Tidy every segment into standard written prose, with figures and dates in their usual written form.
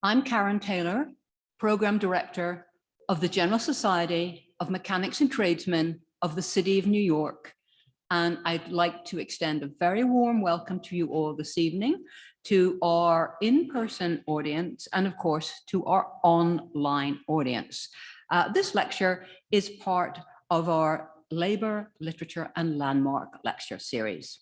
I'm Karen Taylor, Program Director of the General Society of Mechanics and Tradesmen of the City of New York. And I'd like to extend a very warm welcome to you all this evening, to our in-person audience, and of course, to our online audience. This lecture is part of our Labour, Literature and Landmark lecture series.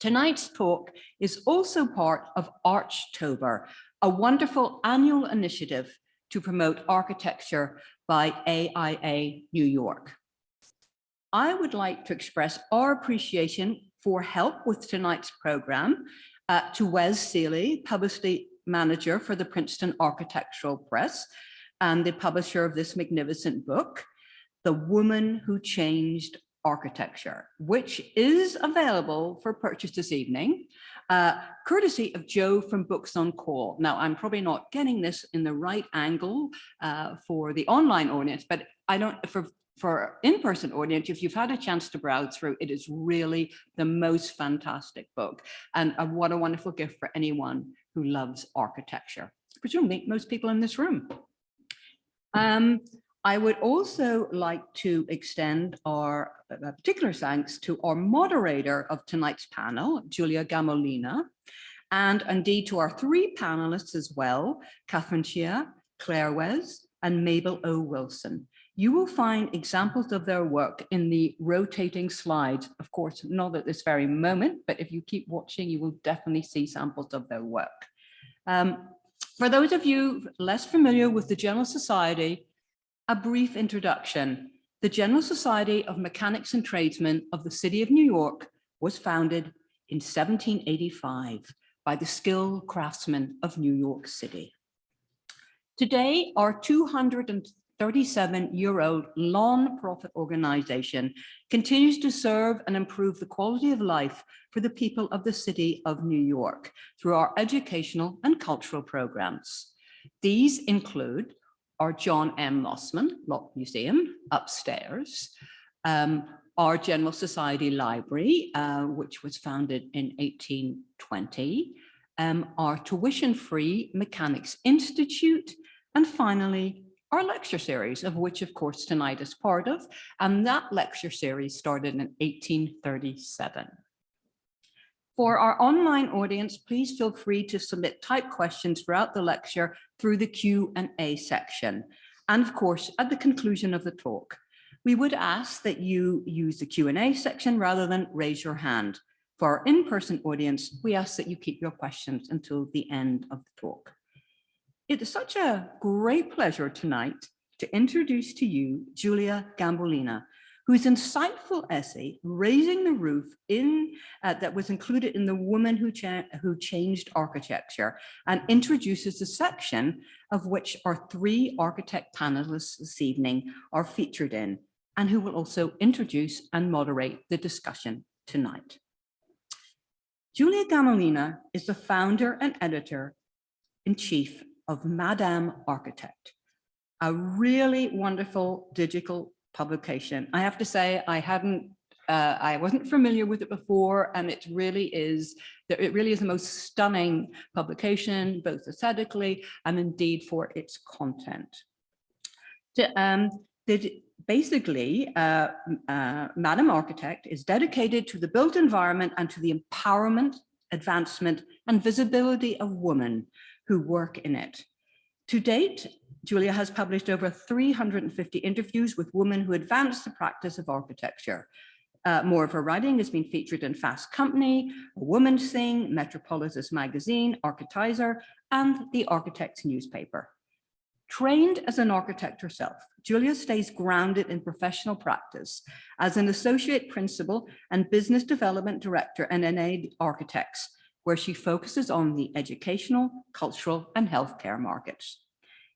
Tonight's talk is also part of Archtober, a wonderful annual initiative to promote architecture by AIA New York. I would like to express our appreciation for help with tonight's program to Weisz, Publicity Manager for the Princeton Architectural Press and the publisher of this magnificent book, The Woman Who Changed Architecture, which is available for purchase this evening, courtesy of Joe from Books on Call. Now, I'm probably not getting this in the right angle for the online audience, but I don't, for in-person audience, if you've had a chance to browse through, it is really the most fantastic book. And what a wonderful gift for anyone who loves architecture. Presumably most people in this room. I would also like to extend our particular thanks to our moderator of tonight's panel, Julia Gamolina, and indeed to our three panelists as well, Katherine Chia, Claire Weisz, and Mabel O. Wilson. You will find examples of their work in the rotating slides, of course, not at this very moment, but if you keep watching, you will definitely see samples of their work. For those of you less familiar with the General Society, a brief introduction. The General Society of Mechanics and Tradesmen of the City of New York was founded in 1785 by the skilled craftsmen of New York City. Today, our 237-year-old non-profit organization continues to serve and improve the quality of life for the people of the City of New York through our educational and cultural programs. These include our John M. Lossman Museum upstairs, our General Society Library, which was founded in 1820, our tuition-free Mechanics Institute, and finally, our lecture series, of which, of course, tonight is part of, and that lecture series started in 1837. For our online audience, please feel free to submit typed questions throughout the lecture through the Q&A section. And of course, at the conclusion of the talk, we would ask that you use the Q&A section rather than raise your hand. For our in-person audience, we ask that you keep your questions until the end of the talk. It is such a great pleasure tonight to introduce to you Julia Gamolina, whose insightful essay, Raising the Roof, that was included in The Woman Who Changed Architecture, and introduces the section of which our three architect panelists this evening are featured in, and who will also introduce and moderate the discussion tonight. Julia Gamolina is the founder and editor-in-chief of Madame Architect, a really wonderful digital publication. I have to say, I wasn't familiar with it before, and it really is the most stunning publication, both aesthetically and indeed for its content. Basically, Madame Architect is dedicated to the built environment and to the empowerment, advancement, and visibility of women who work in it. To date, Julia has published over 350 interviews with women who advance the practice of architecture. More of her writing has been featured in Fast Company, A Woman's Thing, Metropolis Magazine, Architizer, and the Architect's Newspaper. Trained as an architect herself, Julia stays grounded in professional practice as an associate principal and business development director at NNA Architects, where she focuses on the educational, cultural, and healthcare markets.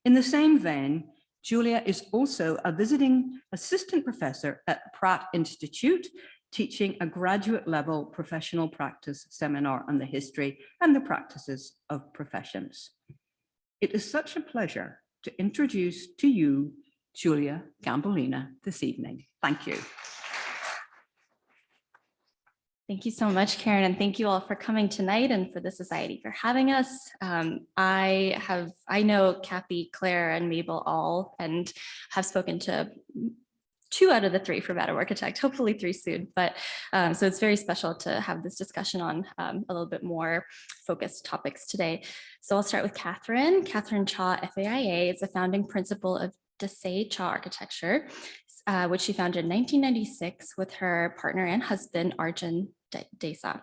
In the same vein, Julia is also a visiting assistant professor at Pratt Institute, teaching a graduate level professional practice seminar on the history and the practices of professions. It is such a pleasure to introduce to you Julia Gamolina this evening. Thank you. Thank you so much, Karen, and thank you all for coming tonight and for the Society for having us. I know Kathy, Claire, and Mabel all, and have spoken to 2 out of the 3 for Madam Architect, hopefully 3 soon. But so it's very special to have this discussion on a little bit more focused topics today. So I'll start with Katherine. Katherine Chia, FAIA, is the founding principal of Desai Chia Architecture, which she founded in 1996 with her partner and husband, Arjun Desai.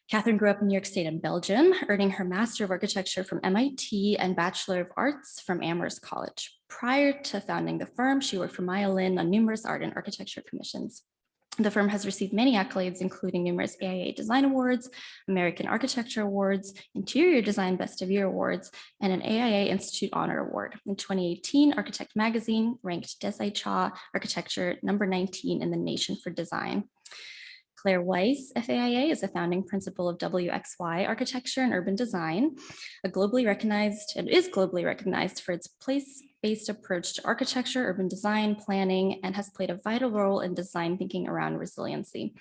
Katherine grew up in New York State and Belgium, earning her Master of Architecture from MIT and Bachelor of Arts from Amherst College. Prior to founding the firm, she worked for Maya Lin on numerous art and architecture commissions. The firm has received many accolades, including numerous AIA Design Awards, American Architecture Awards, Interior Design Best of Year Awards, and an AIA Institute Honor Award. In 2018, Architect Magazine ranked Desai Chia Architecture number 19 in the nation for design. Claire Weisz, FAIA, is a founding principal of WXY Architecture and Urban Design, is globally recognized for its place-based approach to architecture, urban design, planning, and has played a vital role in design thinking around resiliency.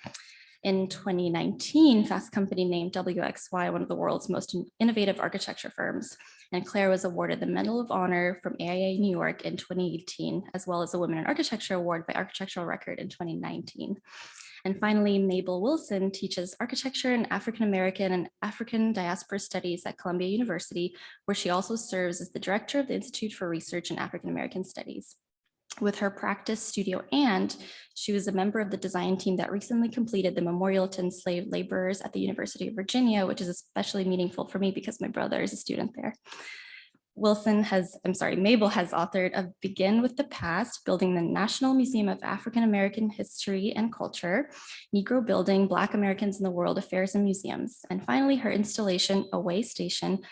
In 2019, Fast Company named WXY one of the world's most innovative architecture firms, and Claire was awarded the Medal of Honor from AIA New York in 2018, as well as the Women in Architecture Award by Architectural Record in 2019. And finally, Mabel Wilson teaches architecture and African-American and African diaspora studies at Columbia University, where she also serves as the director of the Institute for Research in African-American Studies. With her practice studio, and she was a member of the design team that recently completed the memorial to enslaved laborers at the University of Virginia, which is especially meaningful for me because my brother is a student there. Mabel has authored of Begin with the Past, Building the National Museum of African-American History and Culture, Negro Building, Black Americans in the World, Affairs and Museums. And finally, her installation, Away Station,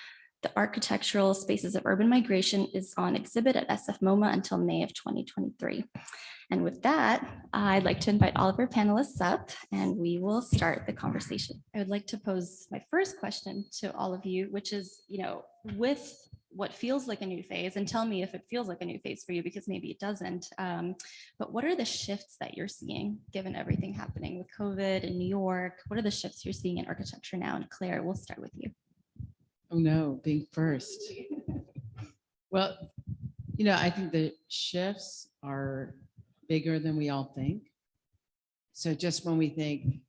The Architectural Spaces of Urban Migration, is on exhibit at SF MoMA until May of 2023. And with that, I'd like to invite all of our panelists up and we will start the conversation. I would like to pose my first question to all of you, which is, with what feels like a new phase, and tell me if it feels like a new phase for you, because maybe it doesn't. But what are the shifts that you're seeing given everything happening with COVID in New York? What are the shifts you're seeing in architecture now? And Claire, we'll start with you. Oh no, being first. Well, I think the shifts are bigger than we all think. So just when we think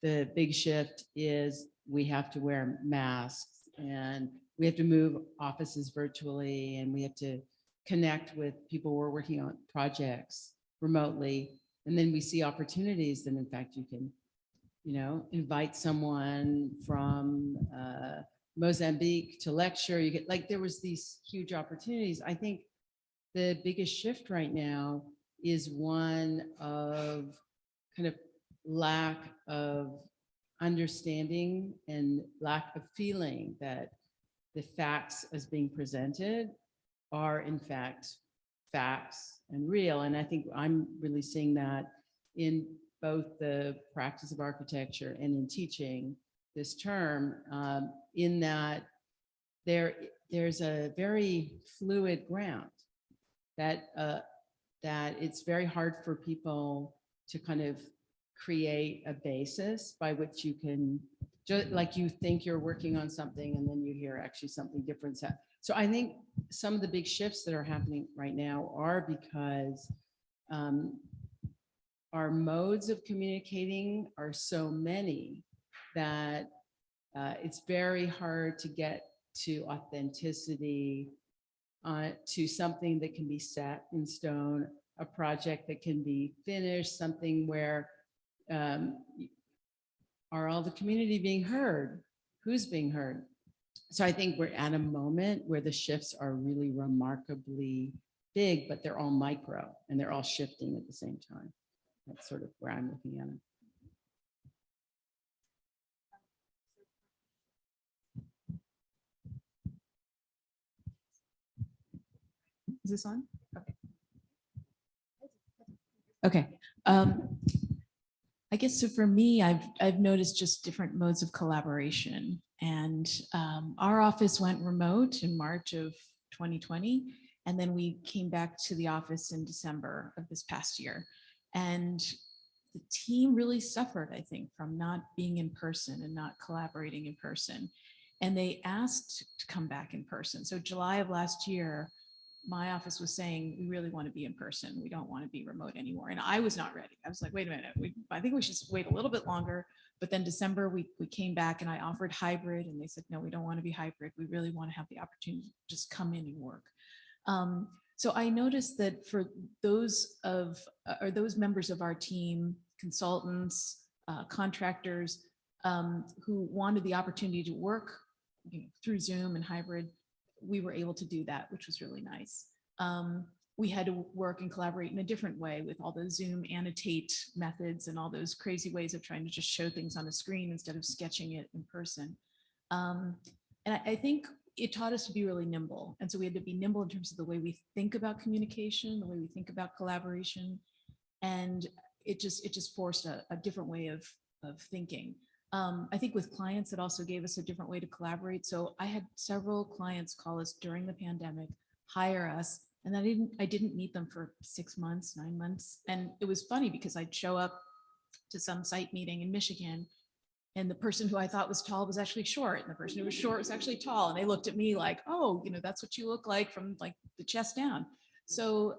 the big shift is we have to wear masks and we have to move offices virtually and we have to connect with people who are working on projects remotely. And then we see opportunities that in fact you can, invite someone from Mozambique to lecture. You get there was these huge opportunities. I think the biggest shift right now is one of kind of lack of understanding and lack of feeling that the facts as being presented are in fact facts and real. And I think I'm really seeing that in both the practice of architecture and in teaching this term, in that there's a very fluid ground that it's very hard for people to kind of create a basis by which you can, just like you think you're working on something and then you hear actually something different. So I think some of the big shifts that are happening right now are because our modes of communicating are so many that it's very hard to get to authenticity, to something that can be set in stone, a project that can be finished, something where are all the community being heard? Who's being heard? So I think we're at a moment where the shifts are really remarkably big, but they're all micro and they're all shifting at the same time. That's sort of where I'm looking at it. Is this on? Okay. I guess so for me, I've noticed just different modes of collaboration, and our office went remote in March of 2020, and then we came back to the office in December of this past year. And the team really suffered, I think, from not being in person and not collaborating in person. And they asked to come back in person. So July of last year, my office was saying, we really want to be in person. We don't want to be remote anymore. And I was not ready. I was like, wait a minute, I think we should wait a little bit longer. But then December, we came back and I offered hybrid and they said, no, we don't want to be hybrid. We really want to have the opportunity to just come in and work. So I noticed that for those members of our team, consultants, contractors, who wanted the opportunity to work through Zoom and hybrid, we were able to do that, which was really nice. We had to work and collaborate in a different way with all the Zoom annotate methods and all those crazy ways of trying to just show things on a screen instead of sketching it in person. And I think it taught us to be really nimble. And so we had to be nimble in terms of the way we think about communication, the way we think about collaboration. And it just forced a different way of thinking. I think with clients, it also gave us a different way to collaborate. So I had several clients call us during the pandemic, hire us, and I didn't meet them for 6 months, 9 months. And it was funny because I'd show up to some site meeting in Michigan, and the person who I thought was tall was actually short, and the person who was short was actually tall. And they looked at me like, oh, that's what you look like from like the chest down. So,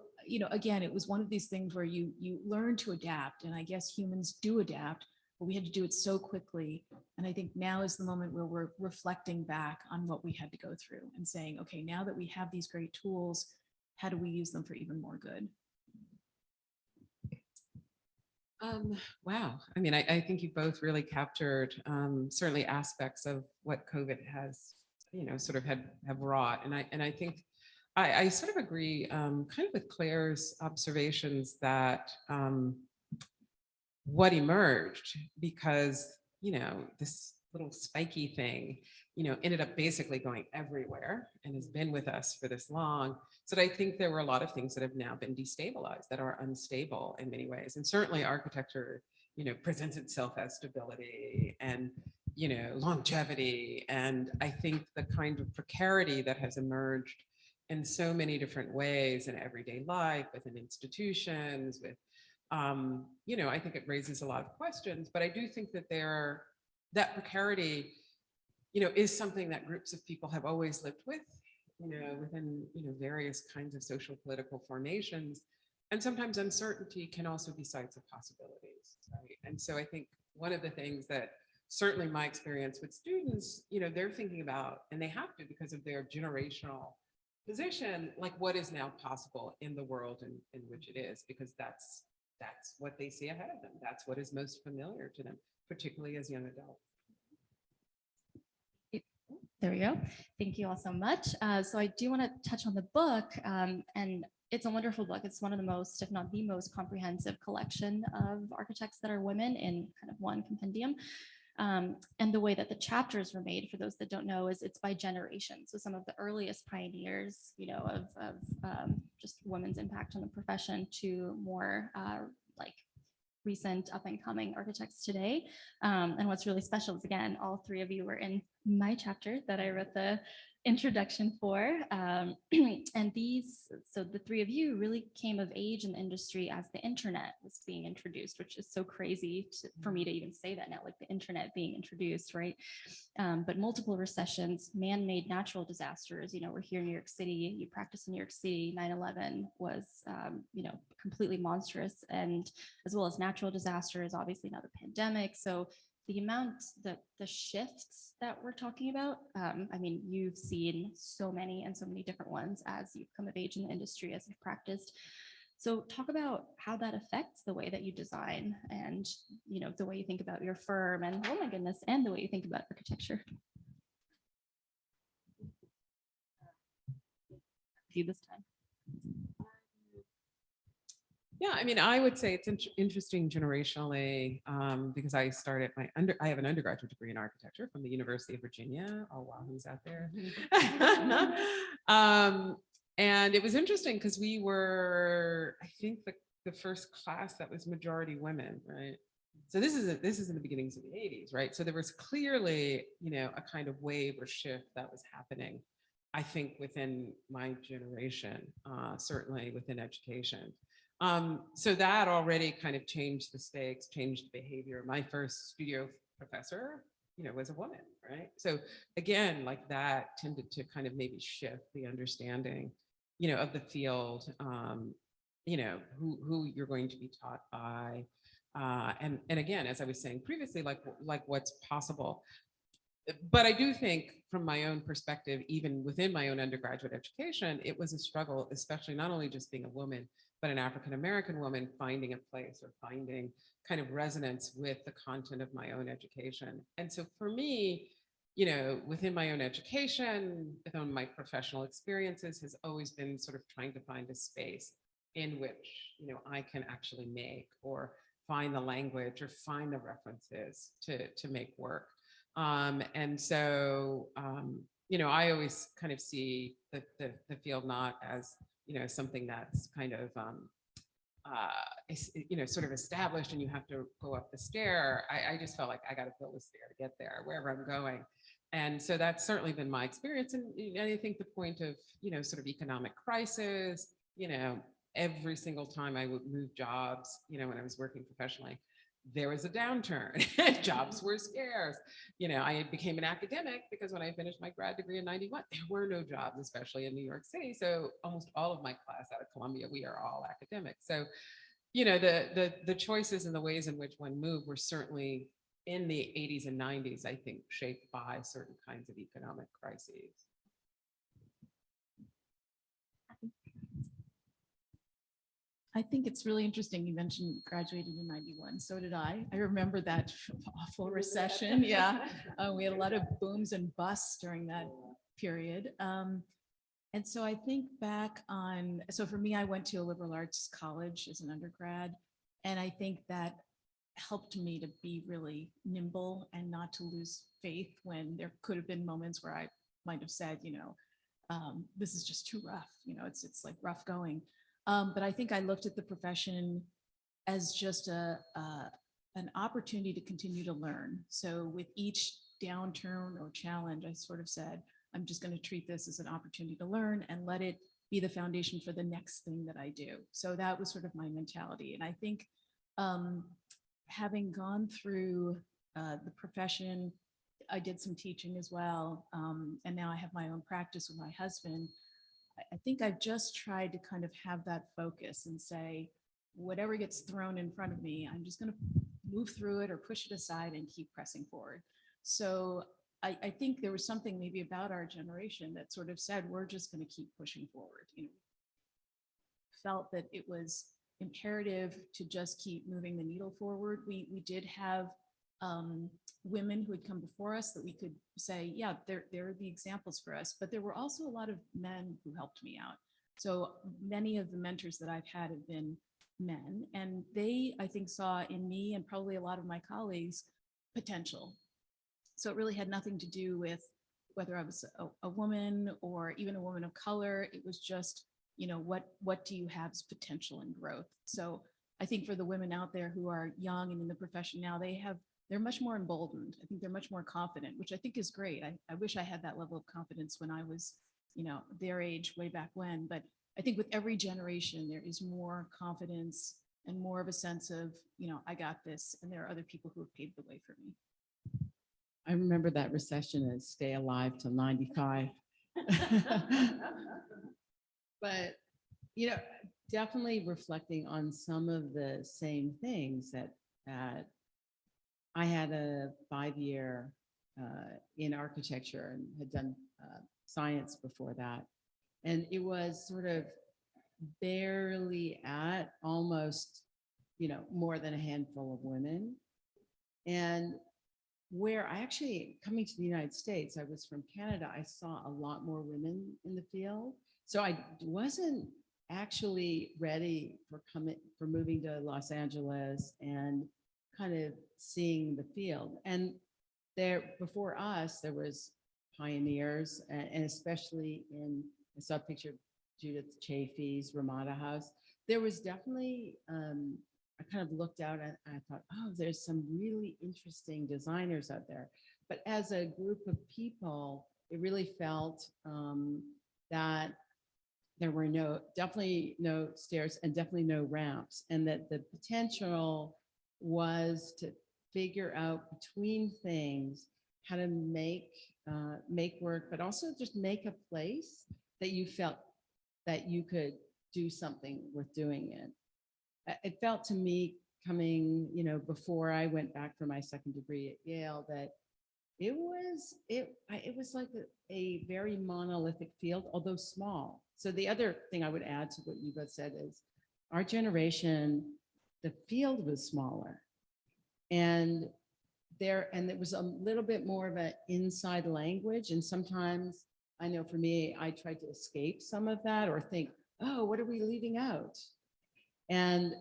again, it was one of these things where you learn to adapt, and I guess humans do adapt, but we had to do it so quickly. And I think now is the moment where we're reflecting back on what we had to go through and saying, okay, now that we have these great tools, how do we use them for even more good? Wow. I mean, I think you both really captured certainly aspects of what COVID has, sort of have wrought. And I think I sort of agree kind of with Claire's observations that what emerged, because, this little spiky thing, ended up basically going everywhere and has been with us for this long. So I think there were a lot of things that have now been destabilized, that are unstable in many ways. And certainly architecture, presents itself as stability and, longevity. And I think the kind of precarity that has emerged in so many different ways in everyday life, within institutions, with, I think it raises a lot of questions, but I do think that that precarity, is something that groups of people have always lived with, within, various kinds of social political formations. And sometimes uncertainty can also be sites of possibilities, right? And so I think one of the things that certainly my experience with students, they're thinking about, and they have to because of their generational position, like what is now possible in the world in which it is, because that's what they see ahead of them. That's what is most familiar to them, particularly as young adults. There we go. Thank you all so much. So I do want to touch on the book, and it's a wonderful book. It's one of the most, if not the most comprehensive collection of architects that are women in kind of one compendium. And the way that the chapters were made, for those that don't know, is it's by generation. So some of the earliest pioneers, of just women's impact on the profession to more like recent up and coming architects today. And what's really special is, again, all three of you were in my chapter that I wrote the introduction for. And so the three of you really came of age in the industry as the internet was being introduced, which is so crazy for me to even say that now, like the internet being introduced, right? But multiple recessions, man-made natural disasters, we're here in New York City, you practice in New York City, 9/11 was, completely monstrous, and as well as natural disasters, obviously now the pandemic. So the amount, the shifts that we're talking about, I mean, you've seen so many and so many different ones as you've come of age in the industry, as you've practiced. So talk about how that affects the way that you design and, the way you think about your firm and, oh my goodness, and the way you think about architecture. You this time. Yeah, I mean, I would say it's interesting generationally because I started I have an undergraduate degree in architecture from the University of Virginia. Oh, wow, who's out there? And it was interesting because we were, I think, the first class that was majority women, right? So this is in the beginnings of the 80s, right? So there was clearly, a kind of wave or shift that was happening, I think, within my generation, certainly within education. So that already kind of changed the stakes, changed the behavior. My first studio professor, was a woman, right? So again, like that tended to kind of maybe shift the understanding, of the field, who you're going to be taught by. And again, as I was saying previously, like what's possible. But I do think from my own perspective, even within my own undergraduate education, it was a struggle, especially not only just being a woman, but an African-American woman finding a place or finding kind of resonance with the content of my own education. And so for me, within my own education, within my professional experiences has always been sort of trying to find a space in which, I can actually make or find the language or find the references to make work. And so, I always kind of see the field not as, something that's kind of, sort of established and you have to go up the stair. I just felt like I got to build a stair to get there, wherever I'm going. And so that's certainly been my experience. And I think the point of, sort of economic crisis, every single time I would move jobs, when I was working professionally, there was a downturn. Jobs were scarce. I became an academic because when I finished my grad degree in 91, there were no jobs, especially in New York City. So almost all of my class out of Columbia, we are all academics. So, the choices and the ways in which one moved were certainly in the 80s and 90s, I think, shaped by certain kinds of economic crises. I think it's really interesting. You mentioned graduated in 91. So did I. I remember that awful recession. Yeah. We had a lot of booms and busts during that period. And so I think back on, so for me, I went to a liberal arts college as an undergrad. And I think that helped me to be really nimble and not to lose faith when there could have been moments where I might have said, this is just too rough. It's like rough going. But I think I looked at the profession as just an opportunity to continue to learn. So with each downturn or challenge, I sort of said, I'm just going to treat this as an opportunity to learn and let it be the foundation for the next thing that I do. So that was sort of my mentality. And I think having gone through the profession, I did some teaching as well. And now I have my own practice with my husband. I think I've just tried to kind of have that focus and say, whatever gets thrown in front of me, I'm just going to move through it or push it aside and keep pressing forward. So I think there was something maybe about our generation that sort of said, we're just going to keep pushing forward. Felt that it was imperative to just keep moving the needle forward. We did have women who had come before us that we could say, yeah, they're the examples for us, but there were also a lot of men who helped me out. So many of the mentors that I've had have been men, and they, I think, saw in me and probably a lot of my colleagues potential. So it really had nothing to do with whether I was a woman or even a woman of color. It was just, what do you have as potential and growth? So I think for the women out there who are young and in the profession now, they're much more emboldened. I think they're much more confident, which I think is great. I wish I had that level of confidence when I was, their age way back when. But I think with every generation, there is more confidence and more of a sense of, I got this, and there are other people who have paved the way for me. I remember that recession as stay alive till 95. But, definitely reflecting on some of the same things that I had a 5-year in architecture and had done science before that. And it was sort of barely at almost, more than a handful of women. And where I actually, coming to the United States, I was from Canada, I saw a lot more women in the field. So I wasn't actually ready for moving to Los Angeles and kind of seeing the field. And there, before us, there was pioneers, and especially in, I saw a picture of Judith Chafee's Ramada House. There was definitely, I kind of looked out and I thought, oh, there's some really interesting designers out there. But as a group of people, it really felt that there were definitely no stairs and definitely no ramps, and that the potential was to figure out between things how to make work, but also just make a place that you felt that you could do something worth doing in. It felt to me coming, before I went back for my second degree at Yale, that it was like a very monolithic field, although small. So the other thing I would add to what you both said is our generation, the field was smaller. And it was a little bit more of an inside language. And sometimes I know for me, I tried to escape some of that or think, oh, what are we leaving out? And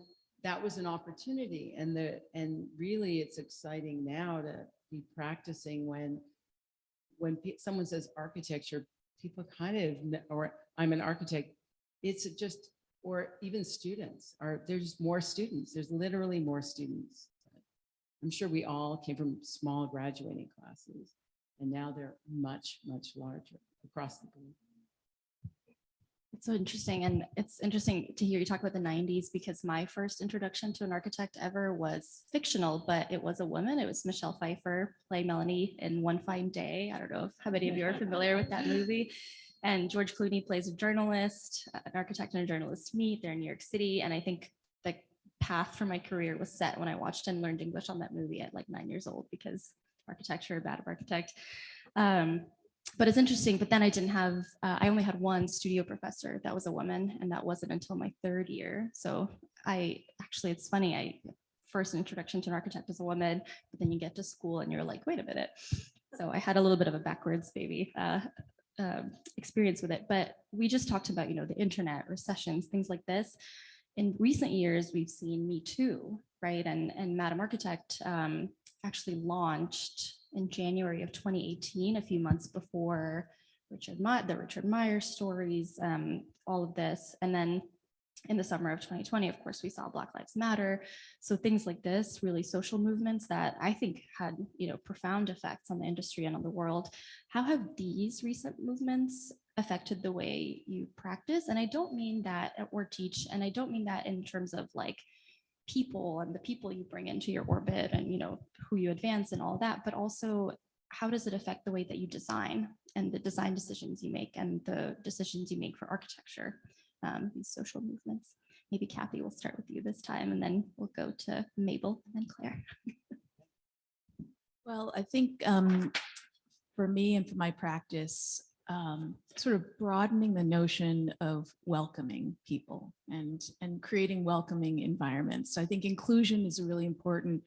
that was an opportunity. And really it's exciting now to be practicing when someone says architecture, people kind of, or I'm an architect, it's just, or even students, there's more students, there's literally more students. I'm sure we all came from small graduating classes, and now they're much, much larger across the board. It's so interesting. And it's interesting to hear you talk about the 90s, because my first introduction to an architect ever was fictional, but it was a woman. It was Michelle Pfeiffer playing Melanie in One Fine Day. I don't know how many of you are familiar with that movie. And George Clooney plays a journalist, an architect and a journalist meet. They're in New York City. And I think the path for my career was set when I watched and learned English on that movie at like 9 years old, because architecture, bad architect. But it's interesting, but then I didn't have, I only had one studio professor that was a woman, and that wasn't until my third year. So it's funny, first introduction to an architect as a woman, but then you get to school and you're like, wait a minute. So I had a little bit of a backwards baby experience with it, but we just talked about, the internet, recessions, things like this. In recent years, we've seen Me Too, right? And Madam Architect actually launched in January of 2018, a few months before the Richard Myers stories, all of this. And then in the summer of 2020, of course, we saw Black Lives Matter. So things like this, really social movements that I think had, profound effects on the industry and on the world. How have these recent movements affected the way you practice? And I don't mean that or teach, and I don't mean that in terms of like people and the people you bring into your orbit and who you advance and all that, but also how does it affect the way that you design and the design decisions you make and the decisions you make for architecture, these social movements? Maybe Kathy, will start with you this time, and then we'll go to Mabel and then Claire. Well, I think for me and for my practice, sort of broadening the notion of welcoming people and creating welcoming environments. So I think inclusion is a really important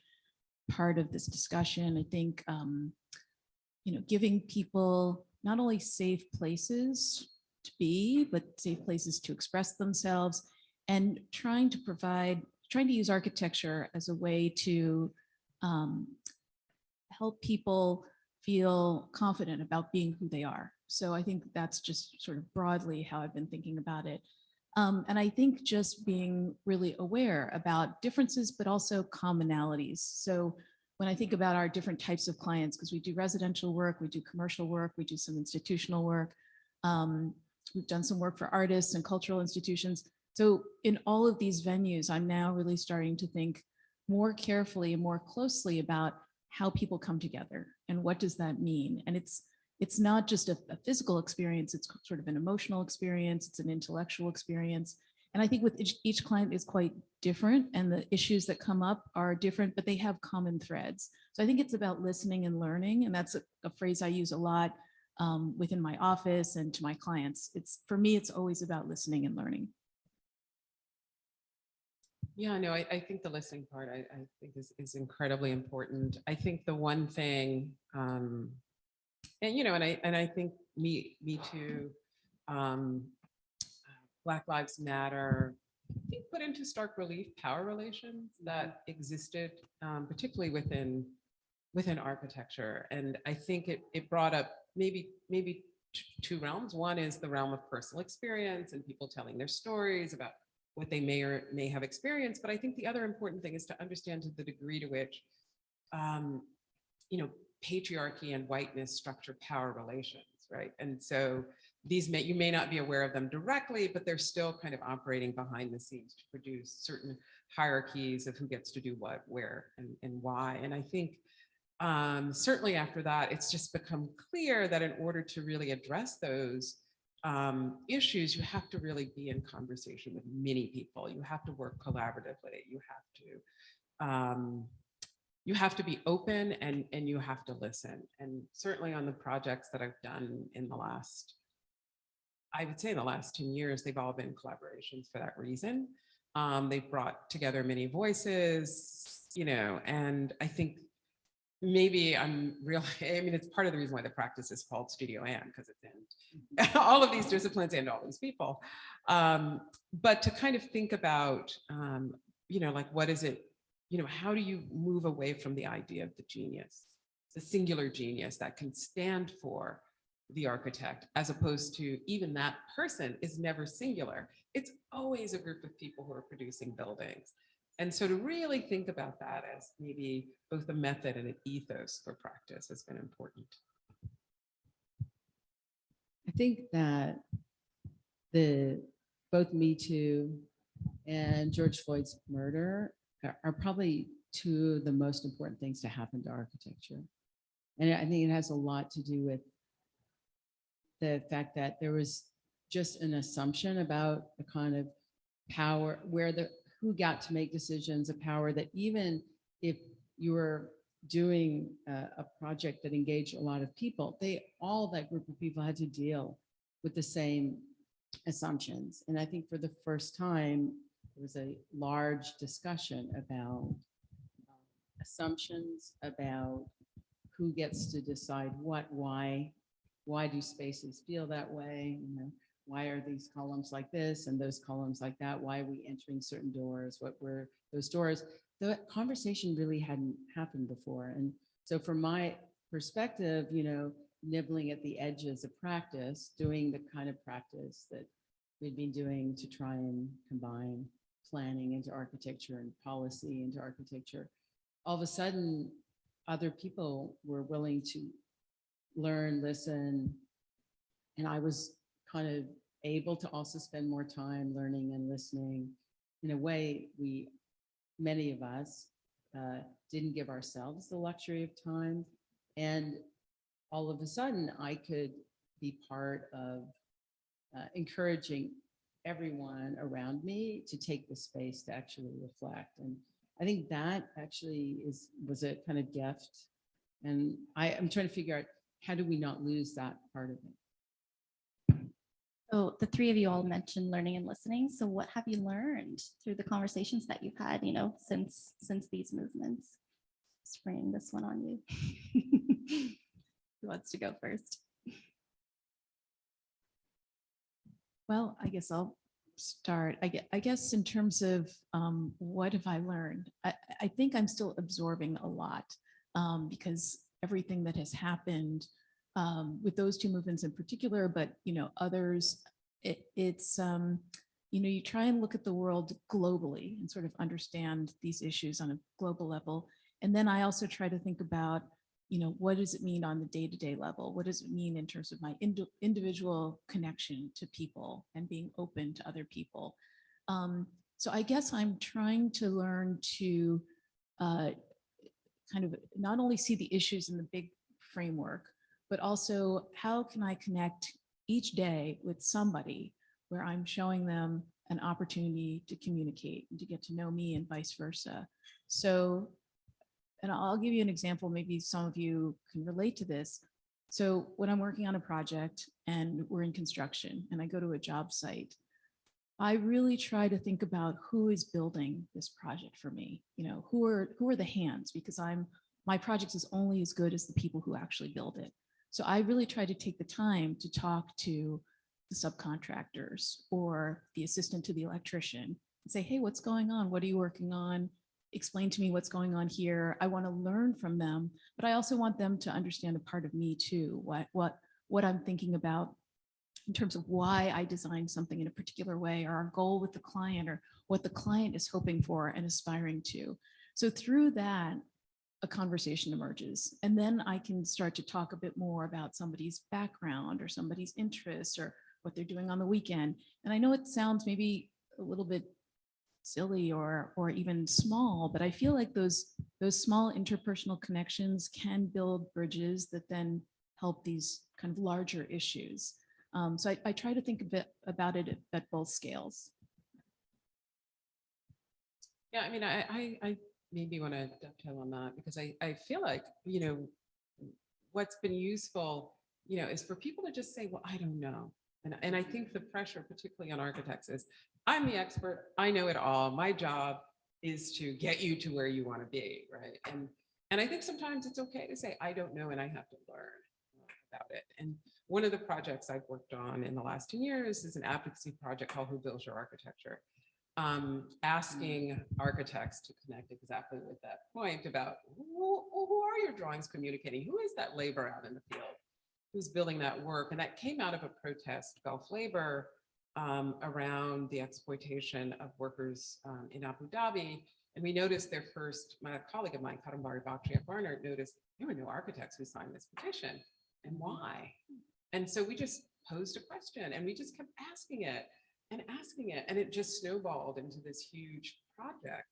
part of this discussion. I think, giving people not only safe places to be, but safe places to express themselves, and trying to use architecture as a way to help people feel confident about being who they are. So I think that's just sort of broadly how I've been thinking about it. And I think just being really aware about differences, but also commonalities. So when I think about our different types of clients, because we do residential work, we do commercial work, we do some institutional work. We've done some work for artists and cultural institutions. So in all of these venues, I'm now really starting to think more carefully and more closely about how people come together and what does that mean. And it's not just a physical experience, it's sort of an emotional experience, it's an intellectual experience. And I think with each client is quite different, and the issues that come up are different, but they have common threads. So I think it's about listening and learning. And that's a phrase I use a lot within my office and to my clients. For me, it's always about listening and learning. Yeah, no, I think the listening part I think is incredibly important. I think the one thing, and I think Me Too, Black Lives Matter, I think put into stark relief power relations that existed, particularly within architecture. And I think it brought up maybe two realms. One is the realm of personal experience and people telling their stories about what they may or may have experienced. But I think the other important thing is to understand to the degree to which, patriarchy and whiteness structure power relations, right? And so you may not be aware of them directly, but they're still kind of operating behind the scenes to produce certain hierarchies of who gets to do what, where, and why. And I think certainly after that, it's just become clear that in order to really address those issues, you have to really be in conversation with many people. You have to work collaboratively. You have to be open, and you have to listen. And certainly on the projects that I've done in the last, I would say in the last 10 years, they've all been collaborations for that reason. They've brought together many voices, and I think maybe it's part of the reason why the practice is called Studio Ann, because it's in all of these disciplines and all these people. But to kind of think about, like, what is it, how do you move away from the idea of the genius, the singular genius that can stand for the architect, as opposed to even that person is never singular. It's always a group of people who are producing buildings. And so to really think about that as maybe both a method and an ethos for practice has been important. I think that both Me Too and George Floyd's murder are probably two of the most important things to happen to architecture. And I think it has a lot to do with the fact that there was just an assumption about the kind of power, who got to make decisions, a power that even if you were doing a project that engaged a lot of people, all that group of people had to deal with the same assumptions. And I think for the first time, there was a large discussion about assumptions, about who gets to decide what, why do spaces feel that way? Why are these columns like this and those columns like that? Why are we entering certain doors? What were those doors? The conversation really hadn't happened before. And so from my perspective, nibbling at the edges of practice, doing the kind of practice that we'd been doing to try and combine planning into architecture and policy into architecture, all of a sudden, other people were willing to learn, listen, and I was kind of able to also spend more time learning and listening in a way many of us didn't give ourselves the luxury of time. And all of a sudden I could be part of encouraging everyone around me to take the space to actually reflect. And I think that actually was a kind of gift. And I'm trying to figure out, how do we not lose that part of it? So the three of you all mentioned learning and listening. So what have you learned through the conversations that you've had, since these movements? Springing this one on you. Who wants to go first? Well, I guess I'll start. I guess in terms of what have I learned? I think I'm still absorbing a lot because everything that has happened with those two movements in particular, but others, it's you try and look at the world globally and sort of understand these issues on a global level. And then I also try to think about, what does it mean on the day-to-day level? What does it mean in terms of my individual connection to people and being open to other people? So I guess I'm trying to learn to kind of not only see the issues in the big framework, but also how can I connect each day with somebody where I'm showing them an opportunity to communicate and to get to know me and vice versa. So, and I'll give you an example, maybe some of you can relate to this. So when I'm working on a project and we're in construction and I go to a job site, I really try to think about who is building this project for me. Who are the hands, because my project is only as good as the people who actually build it. So I really try to take the time to talk to the subcontractors or the assistant to the electrician and say, hey, what's going on? What are you working on? Explain to me what's going on here. I want to learn from them, but I also want them to understand a part of me too, what I'm thinking about in terms of why I designed something in a particular way, or our goal with the client, or what the client is hoping for and aspiring to. So through that, a conversation emerges. And then I can start to talk a bit more about somebody's background or somebody's interests or what they're doing on the weekend. And I know it sounds maybe a little bit silly or even small, but I feel like those small interpersonal connections can build bridges that then help these kind of larger issues. So I try to think a bit about it at both scales. Yeah, I mean, I maybe want to dovetail on that because I feel like, you know, what's been useful, you know, is for people to just say, well, I don't know. And I think the pressure, particularly on architects, is I'm the expert, I know it all. My job is to get you to where you want to be, right? And I think sometimes it's okay to say, I don't know, and I have to learn about it. And one of the projects I've worked on in the last 10 years is an advocacy project called Who Builds Your Architecture? Asking architects to connect exactly with that point about who are your drawings communicating? Who is that labor out in the field? Who's building that work? And that came out of a protest, Gulf labor, around the exploitation of workers in Abu Dhabi. And we noticed my colleague of mine, Kadambari Bakshi-Barnard, noticed there were no architects who signed this petition. And why? And so we just posed a question and we just kept asking it. And it just snowballed into this huge project.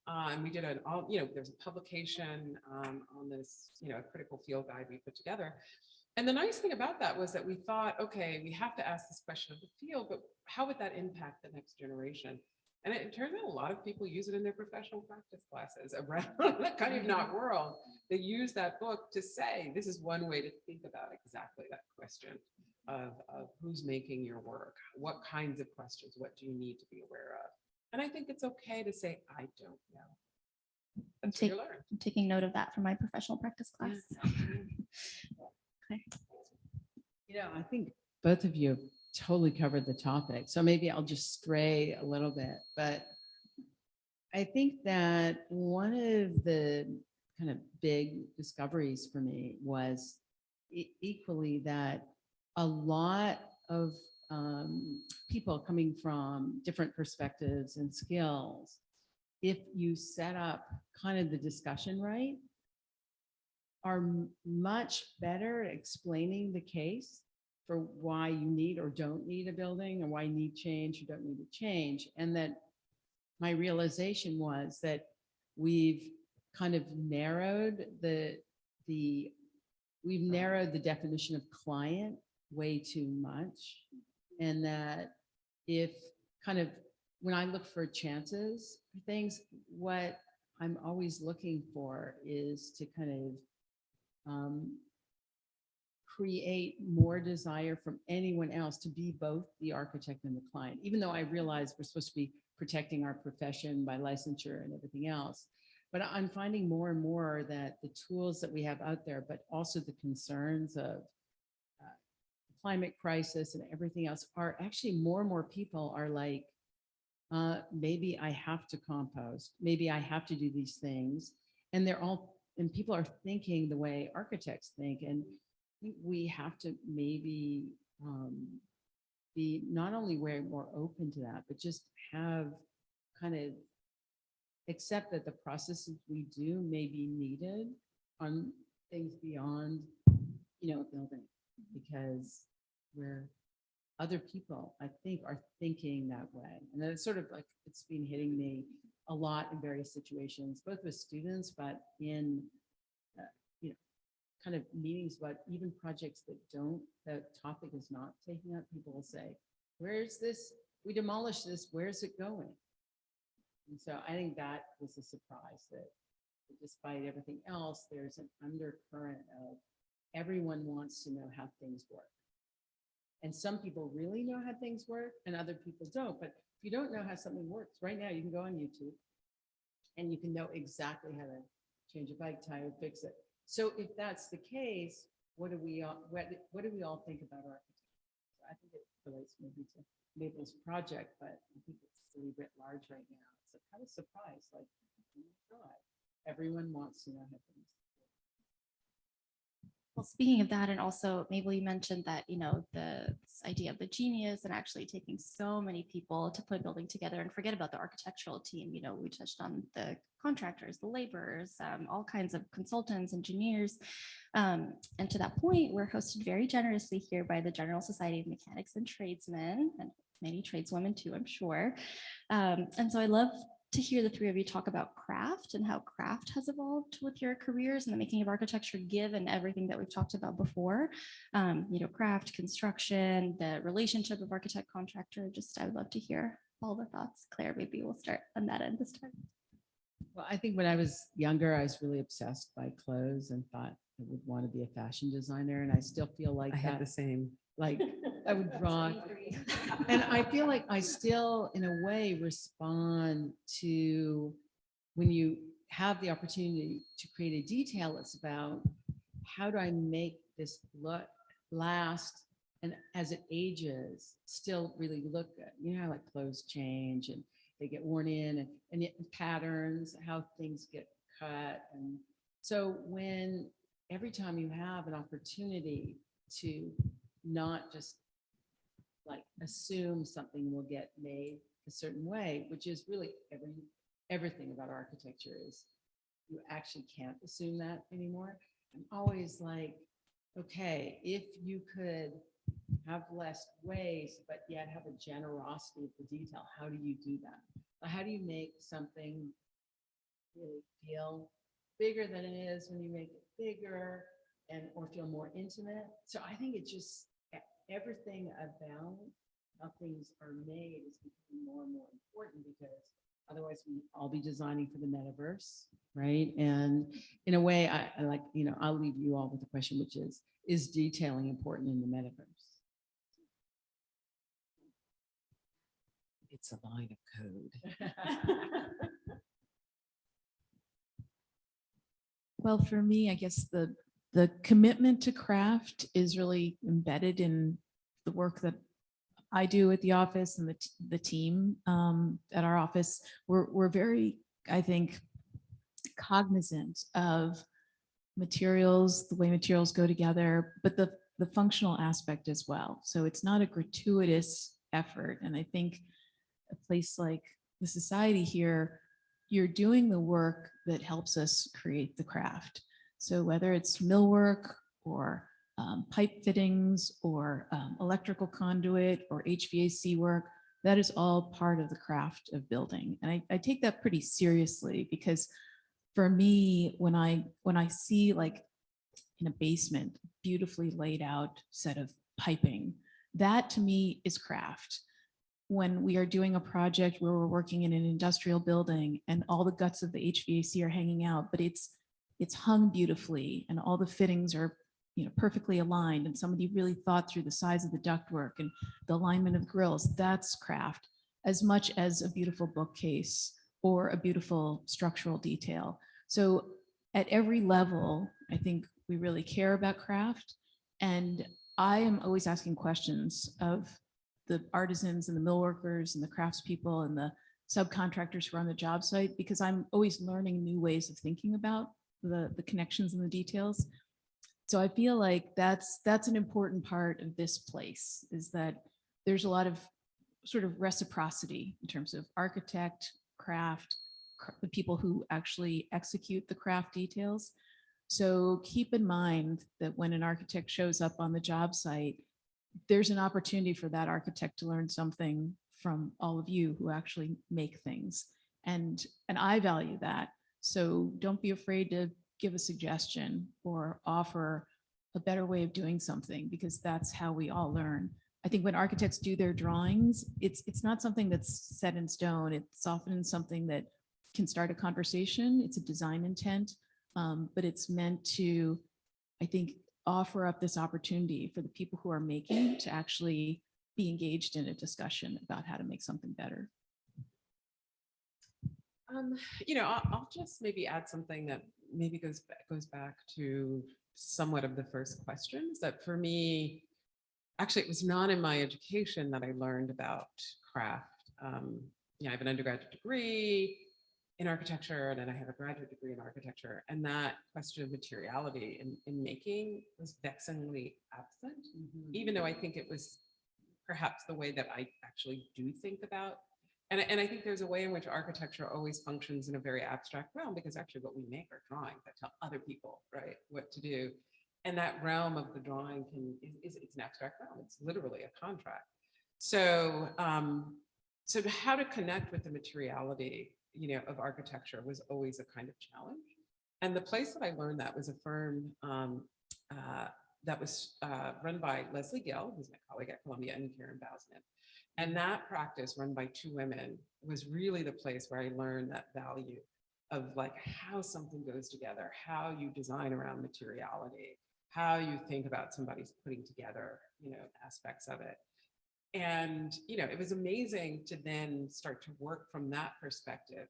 And we did there's a publication on this, a critical field guide we put together. And the nice thing about that was that we thought, okay, we have to ask this question of the field, but how would that impact the next generation? And it turns out a lot of people use it in their professional practice classes around the kind of not world. They use that book to say, this is one way to think about exactly that question of who's making your work, what kinds of questions, what do you need to be aware of? And I think it's okay to say, I don't know. I'm taking note of that for my professional practice class. Yeah. Okay. I think both of you have totally covered the topic. So maybe I'll just stray a little bit, but I think that one of the kind of big discoveries for me was equally that a lot of people coming from different perspectives and skills, if you set up kind of the discussion right, are much better at explaining the case for why you need or don't need a building and why you need change or don't need a change. And that my realization was that we've kind of narrowed we've narrowed the definition of client way too much. And that if kind of, when I look for chances for things, what I'm always looking for is to kind of create more desire from anyone else to be both the architect and the client, even though I realize we're supposed to be protecting our profession by licensure and everything else. But I'm finding more and more that the tools that we have out there, but also the concerns of climate crisis and everything else, are actually more and more people are like, maybe I have to compost, maybe I have to do these things. And people are thinking the way architects think. And we have to maybe be not only way more open to that, but just have kind of accept that the processes we do may be needed on things beyond, building, because other people, I think, are thinking that way. And then it's sort of like, it's been hitting me a lot in various situations, both with students, but in, kind of meetings about even projects that topic is not taking up. People will say, where's this? We demolished this, where's it going? And so I think that was a surprise that despite everything else, there's an undercurrent of everyone wants to know how things work. And some people really know how things work and other people don't. But if you don't know how something works, right now you can go on YouTube and you can know exactly how to change a bike tire, fix it. So if that's the case, what do we all think about architecture? I think it relates maybe to Mabel's project, but I think it's really writ large right now. It's a kind of surprise, like, oh my God, everyone wants to know how things work. Well, speaking of that, and also Mabel, you mentioned that, this idea of the genius and actually taking so many people to put a building together and forget about the architectural team. We touched on the contractors, the laborers, all kinds of consultants, engineers. And to that point, we're hosted very generously here by the General Society of Mechanics and Tradesmen, and many tradeswomen too, I'm sure. And so I love to hear the three of you talk about craft and how craft has evolved with your careers and the making of architecture, given everything that we've talked about before. Craft, construction, the relationship of architect contractor. I would love to hear all the thoughts. Claire, maybe we'll start on that end this time. Well, I think when I was younger, I was really obsessed by clothes and thought I would want to be a fashion designer. And I still feel like I had the that. same. Like I would draw. And I feel like I still, in a way, respond to when you have the opportunity to create a detail. It's about how do I make this look last, and as it ages, still really look good. You know how like clothes change and they get worn in, and yet patterns, how things get cut. And so when every time you have an opportunity to not just like assume something will get made a certain way, which is really everything about architecture, is you actually can't assume that anymore. I'm always like, okay, if you could have less waste, but yet have a generosity of the detail, how do you do that? How do you make something really feel bigger than it is when you make it bigger, and or feel more intimate? So I think it's just everything about how things are made is becoming more and more important, because otherwise we all be designing for the metaverse, right? And in a way, I like, I'll leave you all with the question, which is detailing important in the metaverse? It's a line of code. Well, for me, I guess the commitment to craft is really embedded in the work that I do at the office, and the team at our office. We're very, I think, cognizant of materials, the way materials go together, but the functional aspect as well. So it's not a gratuitous effort. And I think a place like the society here, you're doing the work that helps us create the craft. So whether it's millwork or pipe fittings or electrical conduit or HVAC work, that is all part of the craft of building. And I take that pretty seriously, because for me, when I see, like in a basement, beautifully laid out set of piping, that to me is craft. When we are doing a project where we're working in an industrial building and all the guts of the HVAC are hanging out, but it's hung beautifully and all the fittings are perfectly aligned, and somebody really thought through the size of the ductwork and the alignment of grills, that's craft, as much as a beautiful bookcase or a beautiful structural detail. So at every level, I think we really care about craft. And I am always asking questions of the artisans and the mill workers and the craftspeople and the subcontractors who are on the job site, because I'm always learning new ways of thinking about the connections and the details. So I feel like that's an important part of this place, is that there's a lot of sort of reciprocity in terms of architect, craft, the people who actually execute the craft details. So keep in mind that when an architect shows up on the job site, there's an opportunity for that architect to learn something from all of you who actually make things. And I value that. So don't be afraid to give a suggestion or offer a better way of doing something, because that's how we all learn. I think when architects do their drawings, it's not something that's set in stone. It's often something that can start a conversation. It's a design intent, but it's meant to, I think, offer up this opportunity for the people who are making to actually be engaged in a discussion about how to make something better. I'll just maybe add something that maybe goes back to somewhat of the first questions. That for me, actually, it was not in my education that I learned about craft. I have an undergraduate degree. in architecture, and then I have a graduate degree in architecture, and that question of materiality in making was vexingly absent, even though I think it was perhaps the way that I actually do think about. And I think there's a way in which architecture always functions in a very abstract realm, because actually what we make are drawings that tell other people, right, what to do. And that realm of the drawing it's an abstract realm. It's literally a contract. So, so how to connect with the materiality, of architecture was always a kind of challenge. And the place that I learned that was a firm that was run by Leslie Gill, who's my colleague at Columbia, and Karen Bausman. And that practice, run by two women, was really the place where I learned that value of like how something goes together, how you design around materiality, how you think about somebody's putting together, aspects of it. And, it was amazing to then start to work from that perspective,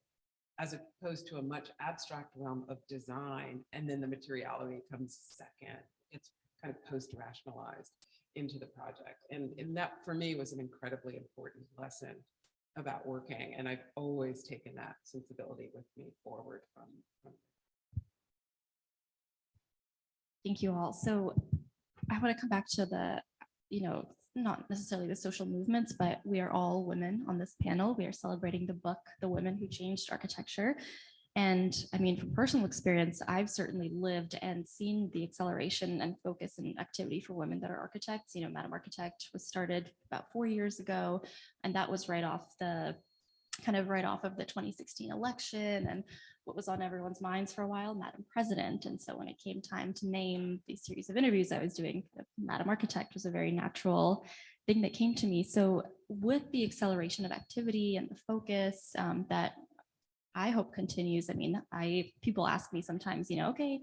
as opposed to a much abstract realm of design. And then the materiality comes second. It's kind of post-rationalized into the project. And that for me was an incredibly important lesson about working. And I've always taken that sensibility with me forward from. Thank you all. So I want to come back to the, not necessarily the social movements, but we are all women on this panel. We are celebrating the book, The Women Who Changed Architecture. And I mean, from personal experience, I've certainly lived and seen the acceleration and focus and activity for women that are architects. Madam Architect was started about 4 years ago, and that was right off of the 2016 election and what was on everyone's minds for a while, Madam President. And so when it came time to name these series of interviews I was doing, Madam Architect was a very natural thing that came to me. So with the acceleration of activity and the focus that I hope continues. I mean, people ask me sometimes, okay,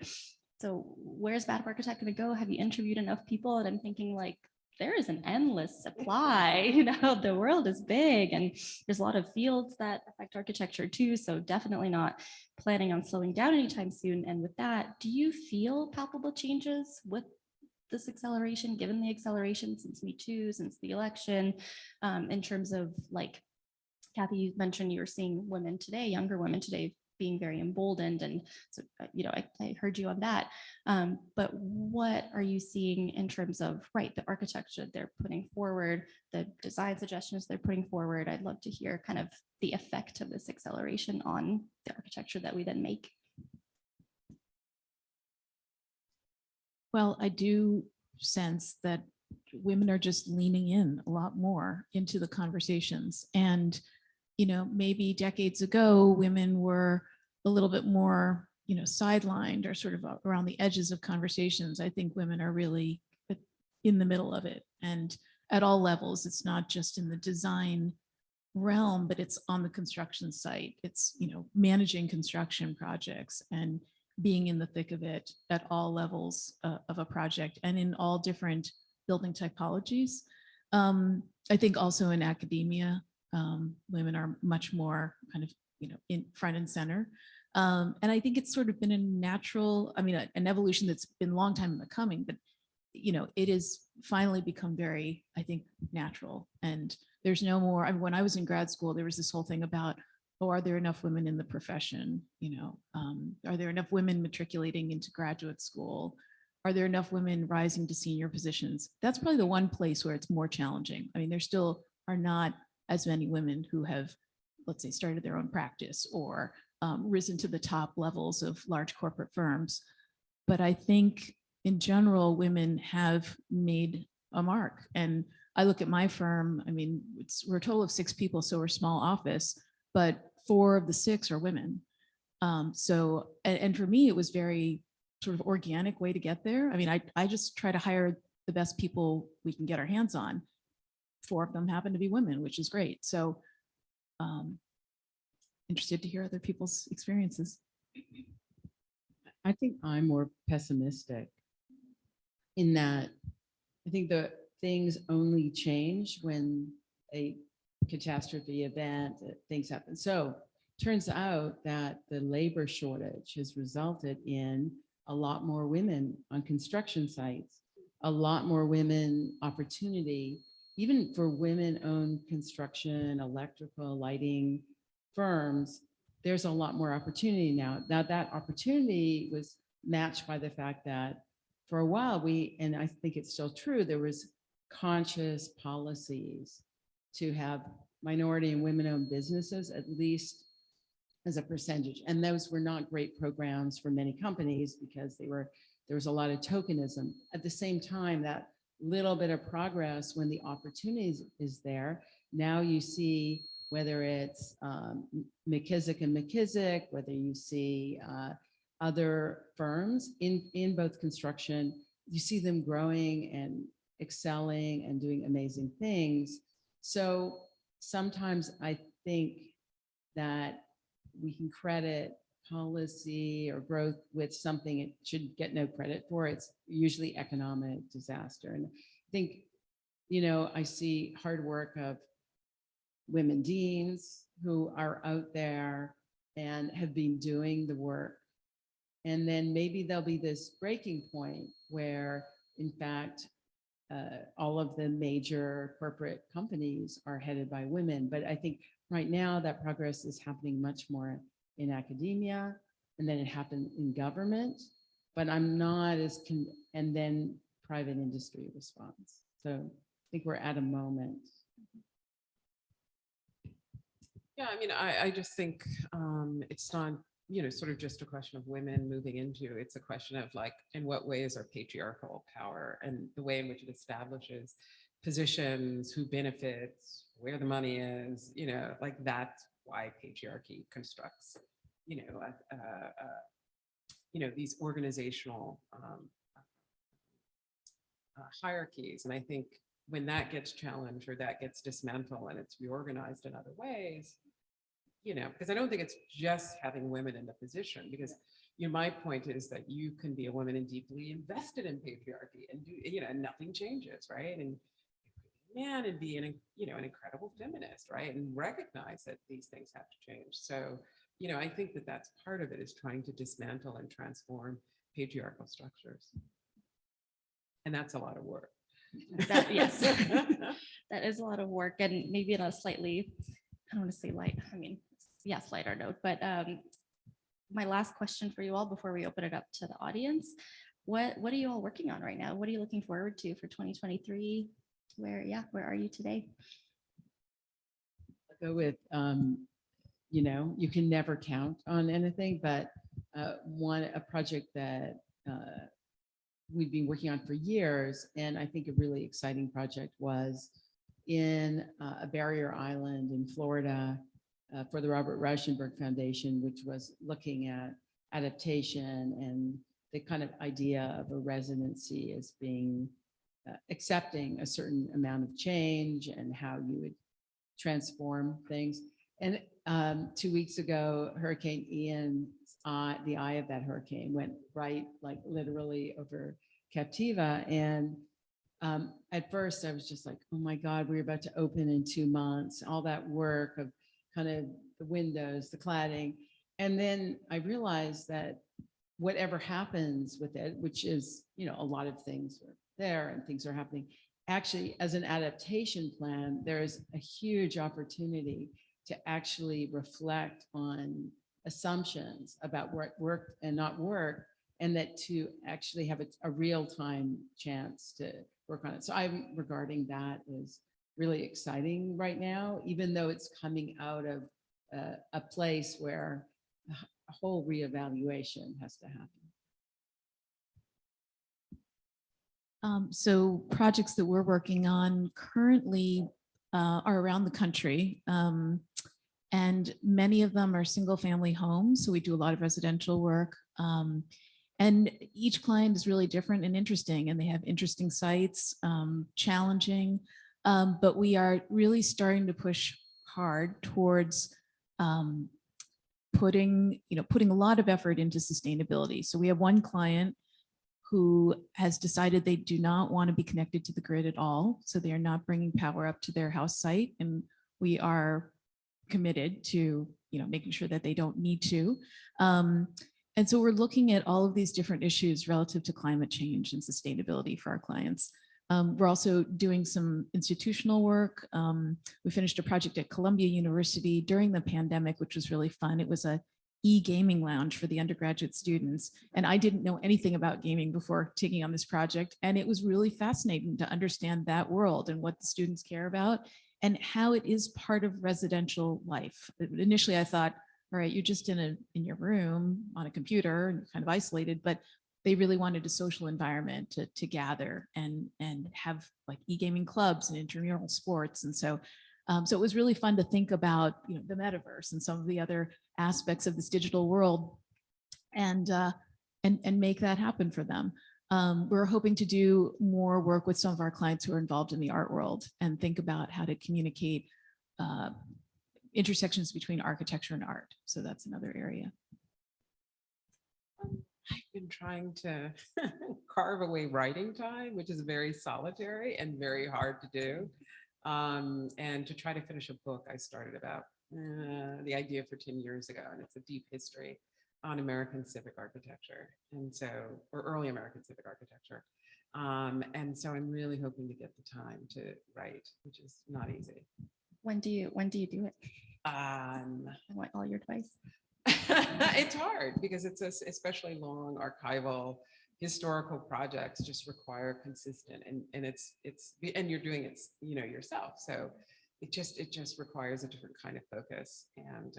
so where's Madam Architect going to go? Have you interviewed enough people? And I'm thinking like, there is an endless supply, the world is big and there's a lot of fields that affect architecture too. So definitely not planning on slowing down anytime soon. And with that, do you feel palpable changes with this acceleration, given the acceleration since Me Too, since the election, in terms of like, Kathy, you mentioned you were seeing women today, younger women today, being very emboldened. And so, I heard you on that. But what are you seeing in terms of, the architecture they're putting forward, the design suggestions they're putting forward? I'd love to hear kind of the effect of this acceleration on the architecture that we then make. Well, I do sense that women are just leaning in a lot more into the conversations. And maybe decades ago, women were a little bit more, sidelined or sort of around the edges of conversations. I think women are really in the middle of it, and at all levels. It's not just in the design realm, but it's on the construction site. It's, managing construction projects and being in the thick of it at all levels of a project and in all different building typologies. I think also in academia, women are much more kind of, in front and center. And I think it's sort of been a natural, an evolution that's been a long time in the coming, but, it has finally become very, I think, natural. And there's no more, when I was in grad school, there was this whole thing about, are there enough women in the profession? Are there enough women matriculating into graduate school? Are there enough women rising to senior positions? That's probably the one place where it's more challenging. There still are not as many women who have, let's say, started their own practice or risen to the top levels of large corporate firms. But I think in general, women have made a mark. And I look at my firm, we're a total of 6 people, so we're a small office, but 4 of the 6 are women. So, and for me, it was very sort of organic way to get there. I just try to hire the best people we can get our hands on. 4 of them happen to be women, which is great. So interested to hear other people's experiences. I think I'm more pessimistic in that I think the things only change when a catastrophe event, things happen. So turns out that the labor shortage has resulted in a lot more women on construction sites, a lot more women opportunity, even for women-owned construction, electrical, lighting firms. there's a lot more opportunity now. Now that opportunity was matched by the fact that for a while and I think it's still true, there was conscious policies to have minority and women-owned businesses, at least as a percentage. And those were not great programs for many companies because there was a lot of tokenism. At the same time, that little bit of progress when the opportunity is there, now you see whether it's McKissick and McKissick, whether you see other firms in both construction, you see them growing and excelling and doing amazing things. So sometimes I think that we can credit policy or growth with something it should get no credit for. It's usually economic disaster. And I think, I see hard work of women deans who are out there and have been doing the work. And then maybe there'll be this breaking point where, in fact, all of the major corporate companies are headed by women. But I think right now that progress is happening much more in academia, and then it happened in government, but I'm not as, and then private industry response. So I think we're at a moment. Yeah, I mean, I just think it's not, sort of just a question of women moving into, it's a question of like, in what ways are patriarchal power and the way in which it establishes positions, who benefits, where the money is, like that's why patriarchy constructs, these organizational hierarchies. And I think when that gets challenged or that gets dismantled and it's reorganized in other ways, because I don't think it's just having women in the position, because my point is that you can be a woman and deeply invested in patriarchy and do, and nothing changes, right? And man, and be an incredible feminist, right? And recognize that these things have to change. So, I think that that's part of it, is trying to dismantle and transform patriarchal structures. And that's a lot of work. Yes, that is a lot of work, and maybe in a slightly, I don't want to say light, yes, lighter note, but my last question for you all before we open it up to the audience, what are you all working on right now? What are you looking forward to for 2023? Where are you today? I'll go with, you can never count on anything, but a project that we've been working on for years, and I think a really exciting project, was in a barrier island in Florida for the Robert Rauschenberg Foundation, which was looking at adaptation and the kind of idea of a residency as being accepting a certain amount of change and how you would transform things. And 2 weeks ago, Hurricane Ian, the eye of that hurricane went right, like literally over Captiva. And at first I was just like, oh my God, we're about to open in 2 months, all that work of kind of the windows, the cladding. And then I realized that whatever happens with it, which is, a lot of things are there and things are happening, actually as an adaptation plan, there's a huge opportunity to actually reflect on assumptions about what worked and not work, and that to actually have a real-time chance to work on it. So I'm regarding that as really exciting right now, even though it's coming out of a place where a whole reevaluation has to happen. So projects that we're working on currently are around the country. And many of them are single family homes. So we do a lot of residential work. And each client is really different and interesting, and they have interesting sites, challenging, but we are really starting to push hard towards putting a lot of effort into sustainability. So we have one client who has decided they do not want to be connected to the grid at all. So they are not bringing power up to their house site. And we are committed to, making sure that they don't need to. And so we're looking at all of these different issues relative to climate change and sustainability for our clients. We're also doing some institutional work. We finished a project at Columbia University during the pandemic, which was really fun. It was a e-gaming lounge for the undergraduate students. And I didn't know anything about gaming before taking on this project. And it was really fascinating to understand that world and what the students care about and how it is part of residential life. Initially, I thought, all right, you're just in your room on a computer and kind of isolated, but they really wanted a social environment to gather and have like e-gaming clubs and intramural sports. And so it was really fun to think about, you know, the metaverse and some of the other aspects of this digital world and make that happen for them. We're hoping to do more work with some of our clients who are involved in the art world and think about how to communicate intersections between architecture and art. So that's another area. I've been trying to carve away writing time, which is very solitary and very hard to do. And to try to finish a book I started about the idea for 10 years ago, and it's a deep history on American civic architecture, and so, or early American civic architecture. And so I'm really hoping to get the time to write, which is not easy. When do you do it? I want all your advice. It's hard because it's especially long archival historical projects just require consistent and it's and you're doing it, you know, yourself. So it just requires a different kind of focus. And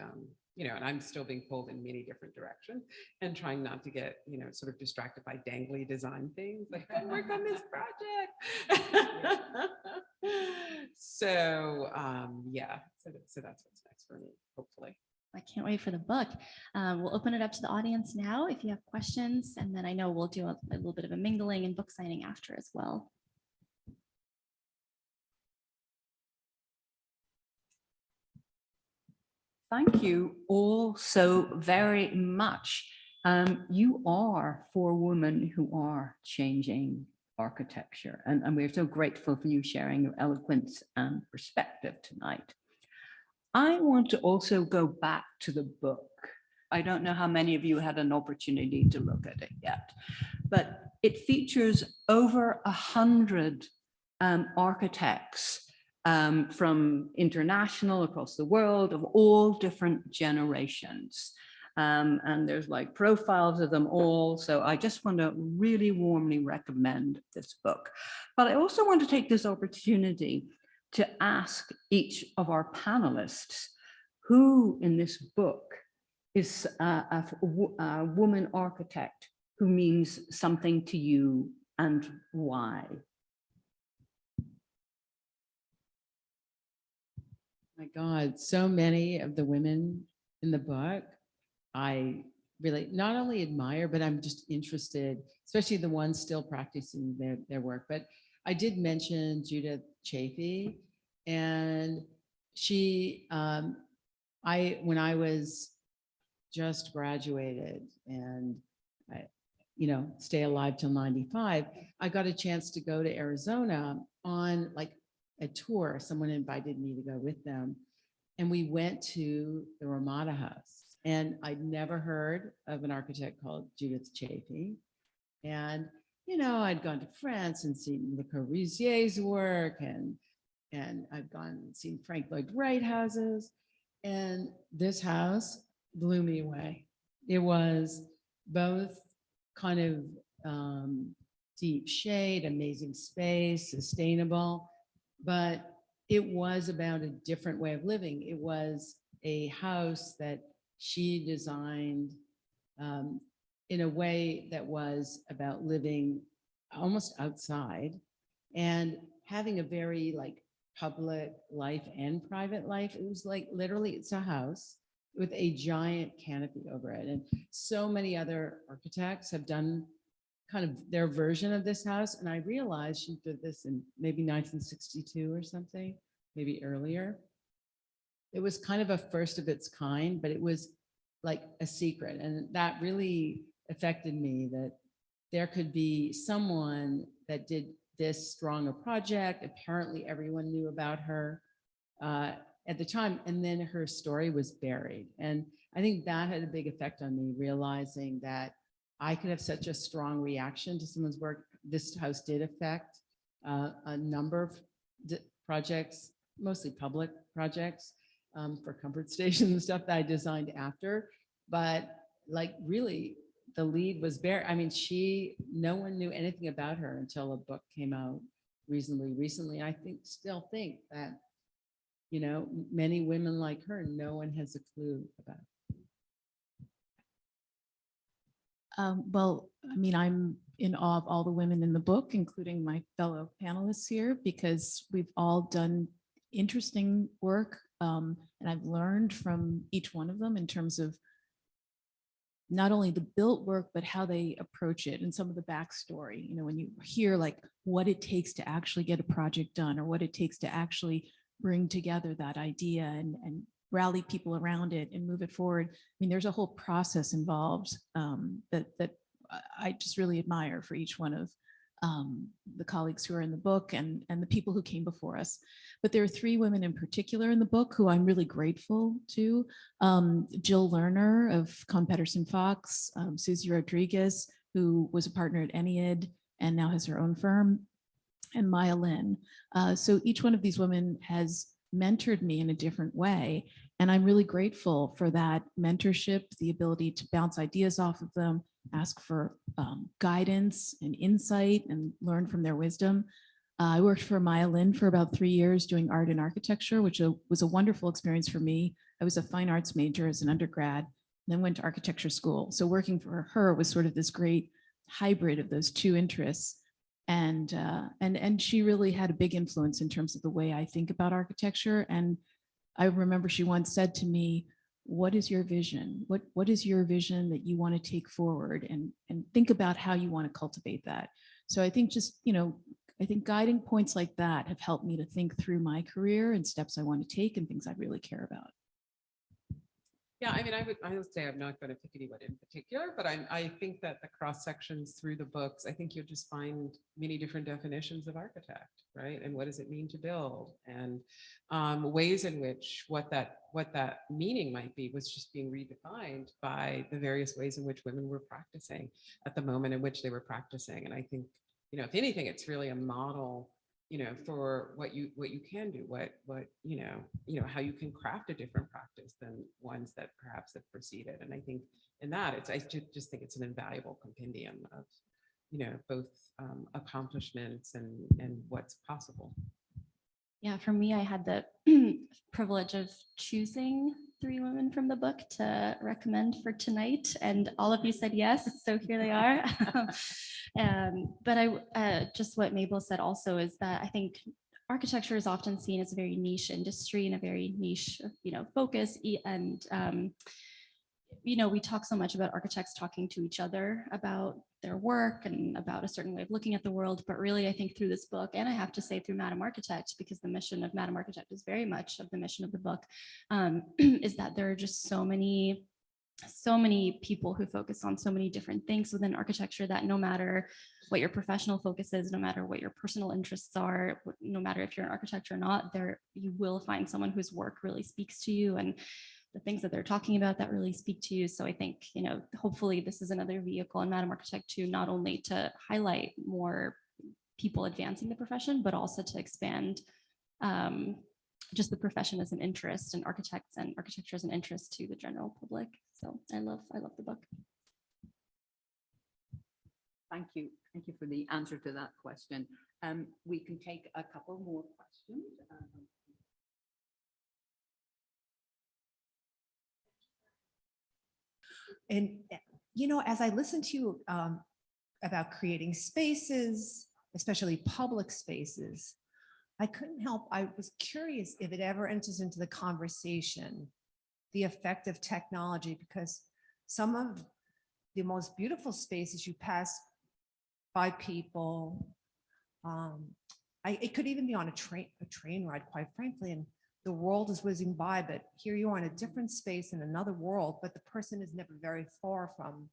you know, and I'm still being pulled in many different directions and trying not to get, you know, sort of distracted by dangly design things like go work on this project. So yeah, so that's what's next for me, hopefully. I can't wait for the book. We'll open it up to the audience now if you have questions, and then I know we'll do a little bit of a mingling and book signing after as well. Thank you all so very much. You are 4 women who are changing architecture, and we're so grateful for you sharing your eloquence and perspective tonight. I want to also go back to the book. I don't know how many of you had an opportunity to look at it yet, but it features over 100 architects from international across the world of all different generations. And there's like profiles of them all. So I just want to really warmly recommend this book. But I also want to take this opportunity to ask each of our panelists who in this book is a woman architect who means something to you and why. My God, so many of the women in the book, I really not only admire, but I'm just interested, especially the ones still practicing their work. But I did mention Judith Chafee, and she, when I was just graduated and I, you know, stay alive till 95, I got a chance to go to Arizona on like a tour. Someone invited me to go with them. And we went to the Ramada House. And I'd never heard of an architect called Judith Chafee. And, you know, I'd gone to France and seen Le Corbusier's work, and I'd gone and seen Frank Lloyd Wright houses. And this house blew me away. It was both kind of deep shade, amazing space, sustainable, but it was about a different way of living. It was a house that she designed in a way that was about living almost outside and having a very like public life and private life. It was like literally it's a house with a giant canopy over it. And so many other architects have done kind of their version of this house. And I realized she did this in maybe 1962 or something, maybe earlier. It was kind of a first of its kind, but it was like a secret. And that really affected me, that there could be someone that did this strong a project. Apparently everyone knew about her at the time, and then her story was buried. And I think that had a big effect on me, realizing that I could have such a strong reaction to someone's work. This house did affect a number of projects, mostly public projects for comfort stations and stuff that I designed after. But like really, the lead was Bear. I mean, no one knew anything about her until a book came out reasonably recently. I still think that, you know, many women like her, no one has a clue about. Well, I mean, I'm in awe of all the women in the book, including my fellow panelists here, because we've all done interesting work. And I've learned from each one of them in terms of not only the built work, but how they approach it and some of the backstory. You know, when you hear like what it takes to actually get a project done or what it takes to actually bring together that idea and rally people around it and move it forward. I mean, there's a whole process involved that I just really admire for each one of the colleagues who are in the book and the people who came before us. But there are three women in particular in the book who I'm really grateful to. Jill Lerner of Kohn Pedersen Fox, Susie Rodriguez, who was a partner at Ennead and now has her own firm, and Maya Lin. So each one of these women has mentored me in a different way. And I'm really grateful for that mentorship, the ability to bounce ideas off of them, ask for guidance and insight and learn from their wisdom. I worked for Maya Lin for about 3 years doing art and architecture, which was a wonderful experience for me. I was a fine arts major as an undergrad, then went to architecture school. So working for her was sort of this great hybrid of those two interests. And she really had a big influence in terms of the way I think about architecture. And I remember she once said to me, what is your vision? What is your vision that you want to take forward, and think about how you want to cultivate that. So I think just, you know, I think guiding points like that have helped me to think through my career and steps I want to take and things I really care about. Yeah, I mean, I would say I'm not going to pick anyone in particular, but I think that the cross sections through the books, I think you'll just find many different definitions of architect, right? And what does it mean to build, and ways in which what that meaning might be was just being redefined by the various ways in which women were practicing at the moment in which they were practicing. And I think, you know, if anything, it's really a model, you know, for what you can do, what you know how you can craft a different practice than ones that perhaps have preceded. And I think in that, I just think it's an invaluable compendium of, you know, both accomplishments and what's possible. Yeah, for me, I had the privilege of choosing 3 women from the book to recommend for tonight, and all of you said yes, so here they are. But I just what Mabel said also is that I think architecture is often seen as a very niche industry and a very niche, you know, focus, and you know, we talk so much about architects talking to each other about their work and about a certain way of looking at the world. But really, I think through this book, and I have to say through Madam Architect, because the mission of Madam Architect is very much of the mission of the book, is that there are just so many people who focus on so many different things within architecture that no matter what your professional focus is, no matter what your personal interests are, no matter if you're an architect or not, you will find someone whose work really speaks to you and the things that they're talking about that really speak to you. So I think, you know, hopefully this is another vehicle in Madam Architect to not only to highlight more people advancing the profession, but also to expand just the profession as an interest, and architects and architecture as an interest to the general public. So I love the book. Thank you for the answer to that question. We can take a couple more questions. And, you know, as I listened to you about creating spaces, especially public spaces, I couldn't help, I was curious if it ever enters into the conversation, the effect of technology, because some of the most beautiful spaces you pass by people, it could even be on a train ride, quite frankly, and the world is whizzing by, but here you are in a different space in another world, but the person is never very far from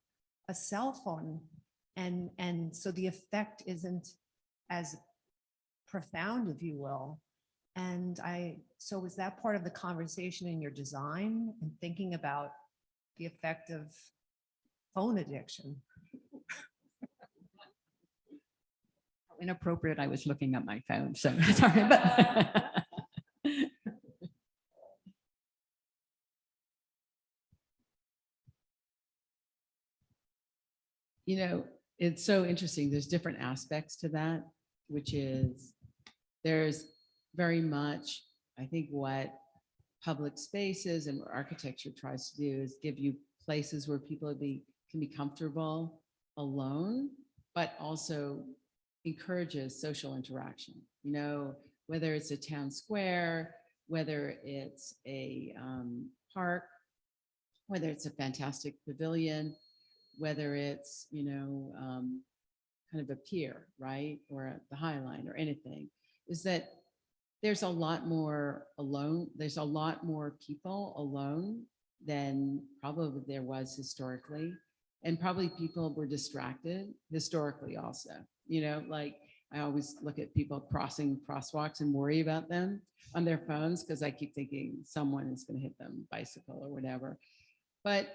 a cell phone. And so the effect isn't as profound, if you will. And so was that part of the conversation in your design and thinking about the effect of phone addiction? inappropriate. I was looking at my phone, so sorry. But You know, it's so interesting. There's different aspects to that, which is there's very much, I think, what public spaces and what architecture tries to do is give you places where people can be comfortable alone, but also encourages social interaction. You know, whether it's a town square, whether it's a park, whether it's a fantastic pavilion, whether it's, you know, kind of a pier, right? Or at the High Line or anything, is that there's a lot more alone. There's a lot more people alone than probably there was historically. And probably people were distracted historically also. You know, like I always look at people crossing crosswalks and worry about them on their phones because I keep thinking someone is going to hit them bicycle or whatever. But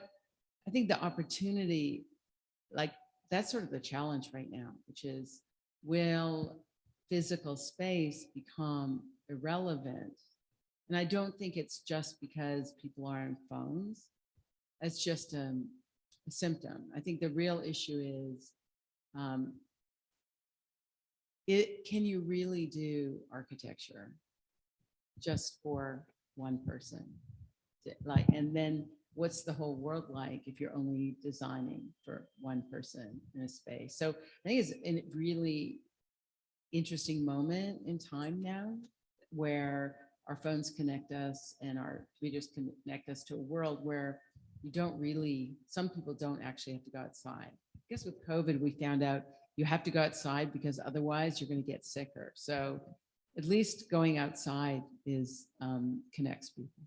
I think the opportunity, like that's sort of the challenge right now, which is, will physical space become irrelevant? And I don't think it's just because people are on phones. It's just a symptom. I think the real issue is, can you really do architecture just for one person? Like, and then what's the whole world like if you're only designing for one person in a space? So I think it's a really interesting moment in time now where our phones connect us and our computers connect us to a world where you don't really, some people don't actually have to go outside. I guess with COVID, we found out you have to go outside because otherwise you're going to get sicker. So at least going outside is connects people.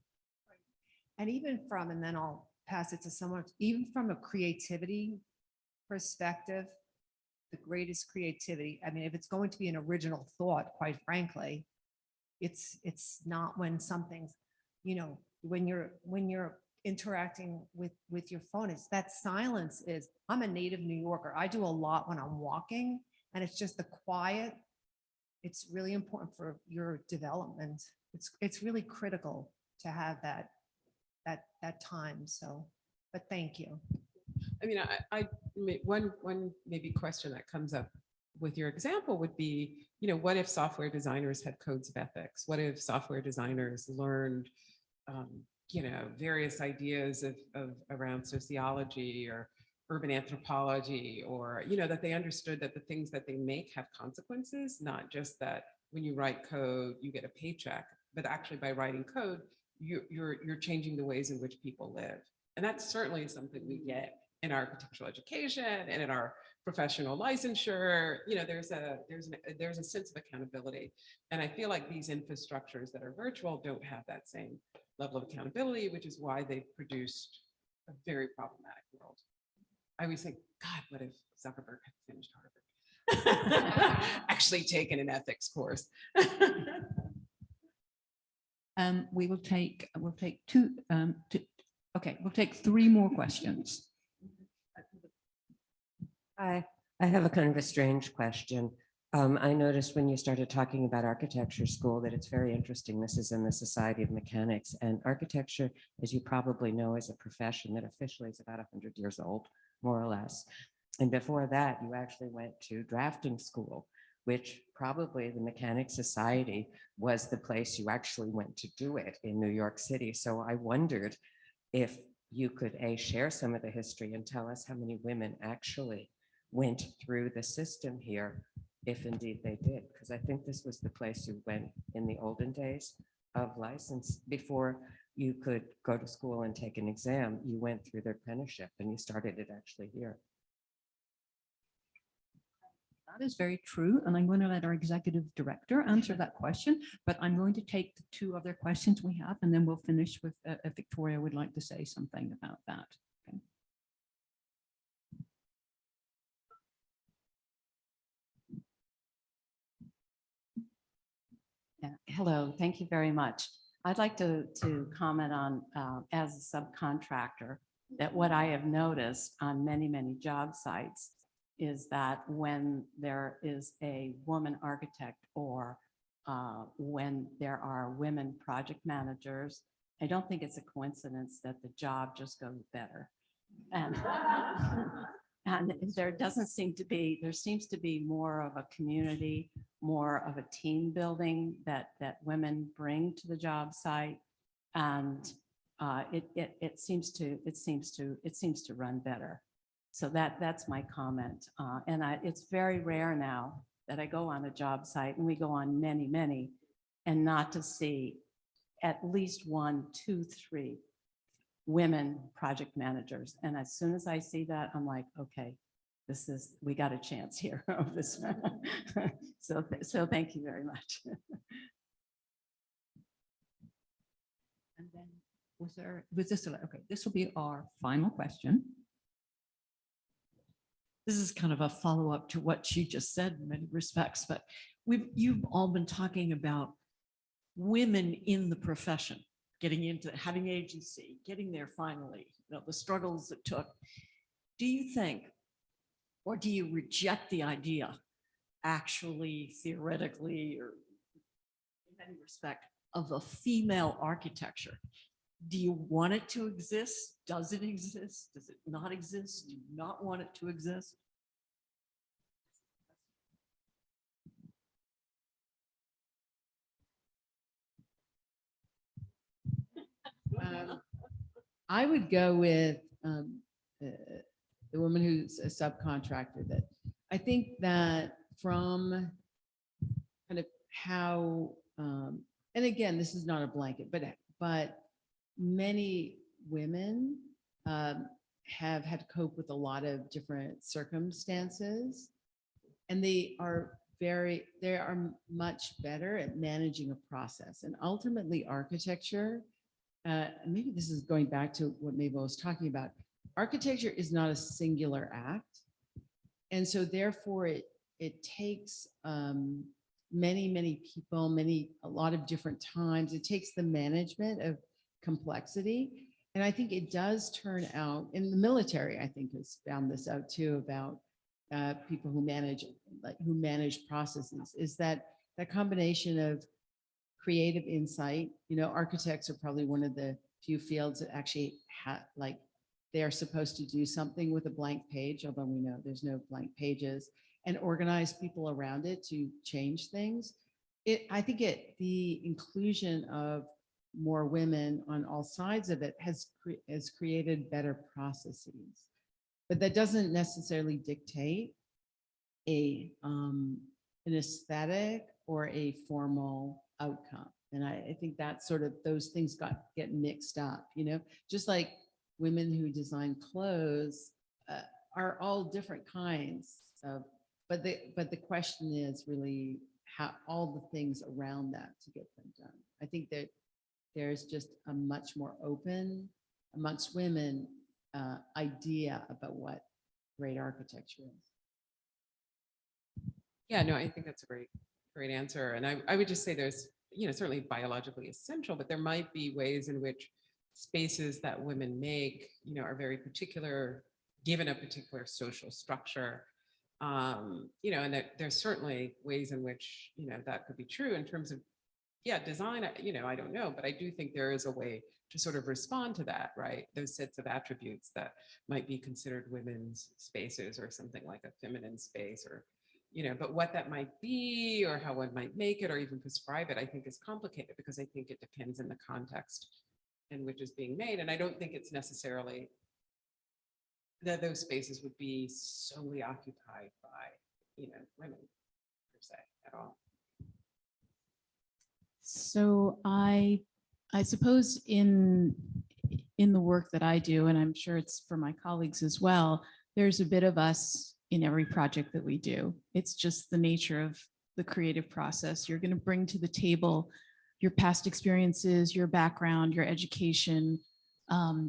And even from, and then I'll pass it to someone, even from a creativity perspective, the greatest creativity, I mean, if it's going to be an original thought, quite frankly, it's not when something's, you know, when you're interacting with your phone, it's that silence is, I'm a native New Yorker. I do a lot when I'm walking, and it's just the quiet. It's really important for your development. It's really critical to have that time. So, but thank you. I mean, one maybe question that comes up with your example would be, you know, what if software designers had codes of ethics? What if software designers learned, you know, various ideas of around sociology or urban anthropology, or, you know, that they understood that the things that they make have consequences, not just that when you write code, you get a paycheck, but actually by writing code, you're changing the ways in which people live. And that's certainly something we get in architectural education and in our professional licensure. You know, there's a sense of accountability. And I feel like these infrastructures that are virtual don't have that same level of accountability, which is why they've produced a very problematic world. I always think, God, what if Zuckerberg had finished Harvard? Actually taken an ethics course. we'll take three more questions. I have a kind of a strange question. I noticed when you started talking about architecture school that it's very interesting. This is in the Society of Mechanics, and architecture, as you probably know, is a profession that officially is about 100 years old, more or less. And before that, you actually went to drafting school, which probably the Mechanics Society was the place you actually went to do it in New York City. So I wondered if you could share some of the history and tell us how many women actually went through the system here, if indeed they did, because I think this was the place you went in the olden days of license. Before you could go to school and take an exam, you went through their apprenticeship and you started it actually here. That is very true. And I'm going to let our executive director answer that question, but I'm going to take the two other questions we have, and then we'll finish with if Victoria would like to say something about that. Okay. Yeah. Hello, thank you very much. I'd like to comment on, as a subcontractor, that what I have noticed on many, many job sites is that when there is a woman architect or when there are women project managers, I don't think it's a coincidence that the job just goes better. And, and there seems to be more of a community, more of a team building that women bring to the job site. And it seems to run better. So that's my comment. And it's very rare now that I go on a job site, and we go on many, many, and not to see at least 1, 2, 3 women project managers. And as soon as I see that, I'm like, okay, we got a chance here of this. So thank you very much. And then was this, okay, this will be our final question. This is kind of a follow-up to what she just said in many respects, but you've all been talking about women in the profession, getting into having agency, getting there finally, the struggles it took. Do you think, or do you reject the idea, actually, theoretically, or in any respect, of a female architecture? Do you want it to exist? Does it exist? Does it not exist? Do you not want it to exist? I would go with the woman who's a subcontractor. That I think that from kind of how, and again, this is not a blanket, but many women have had to cope with a lot of different circumstances, and they are much better at managing a process. And ultimately, architecture, maybe this is going back to what Mabel was talking about. Architecture is not a singular act, and so therefore it takes many people, a lot of different times. It takes the management of complexity. And I think it does turn out, in the military, I think has found this out too, about people who manage processes, is that combination of creative insight. Architects are probably one of the few fields that actually they are supposed to do something with a blank page, although we know there's no blank pages, and organize people around it to change things. I think the inclusion of more women on all sides of it has created better processes, but that doesn't necessarily dictate an aesthetic or a formal outcome. And I think that sort of those things get mixed up, just like women who design clothes are all different kinds of, but the question is really how all the things around that to get them done. I think that there's just a much more open amongst women idea about what great architecture is. Yeah, no, I think that's a great answer. And I would just say there's, certainly biologically essential, but there might be ways in which spaces that women make, are very particular, given a particular social structure. And that there's certainly ways in which, that could be true in terms of, design, I don't know, but I do think there is a way to sort of respond to that, right? Those sets of attributes that might be considered women's spaces or something like a feminine space, or, but what that might be or how one might make it or even prescribe it, I think is complicated, because I think it depends in the context in which is being made. And I don't think it's necessarily that those spaces would be solely occupied by, women per se at all. So I suppose in the work that I do, and I'm sure it's for my colleagues as well, there's a bit of us in every project that we do. It's just the nature of the creative process. You're going to bring to the table your past experiences, your background, your education,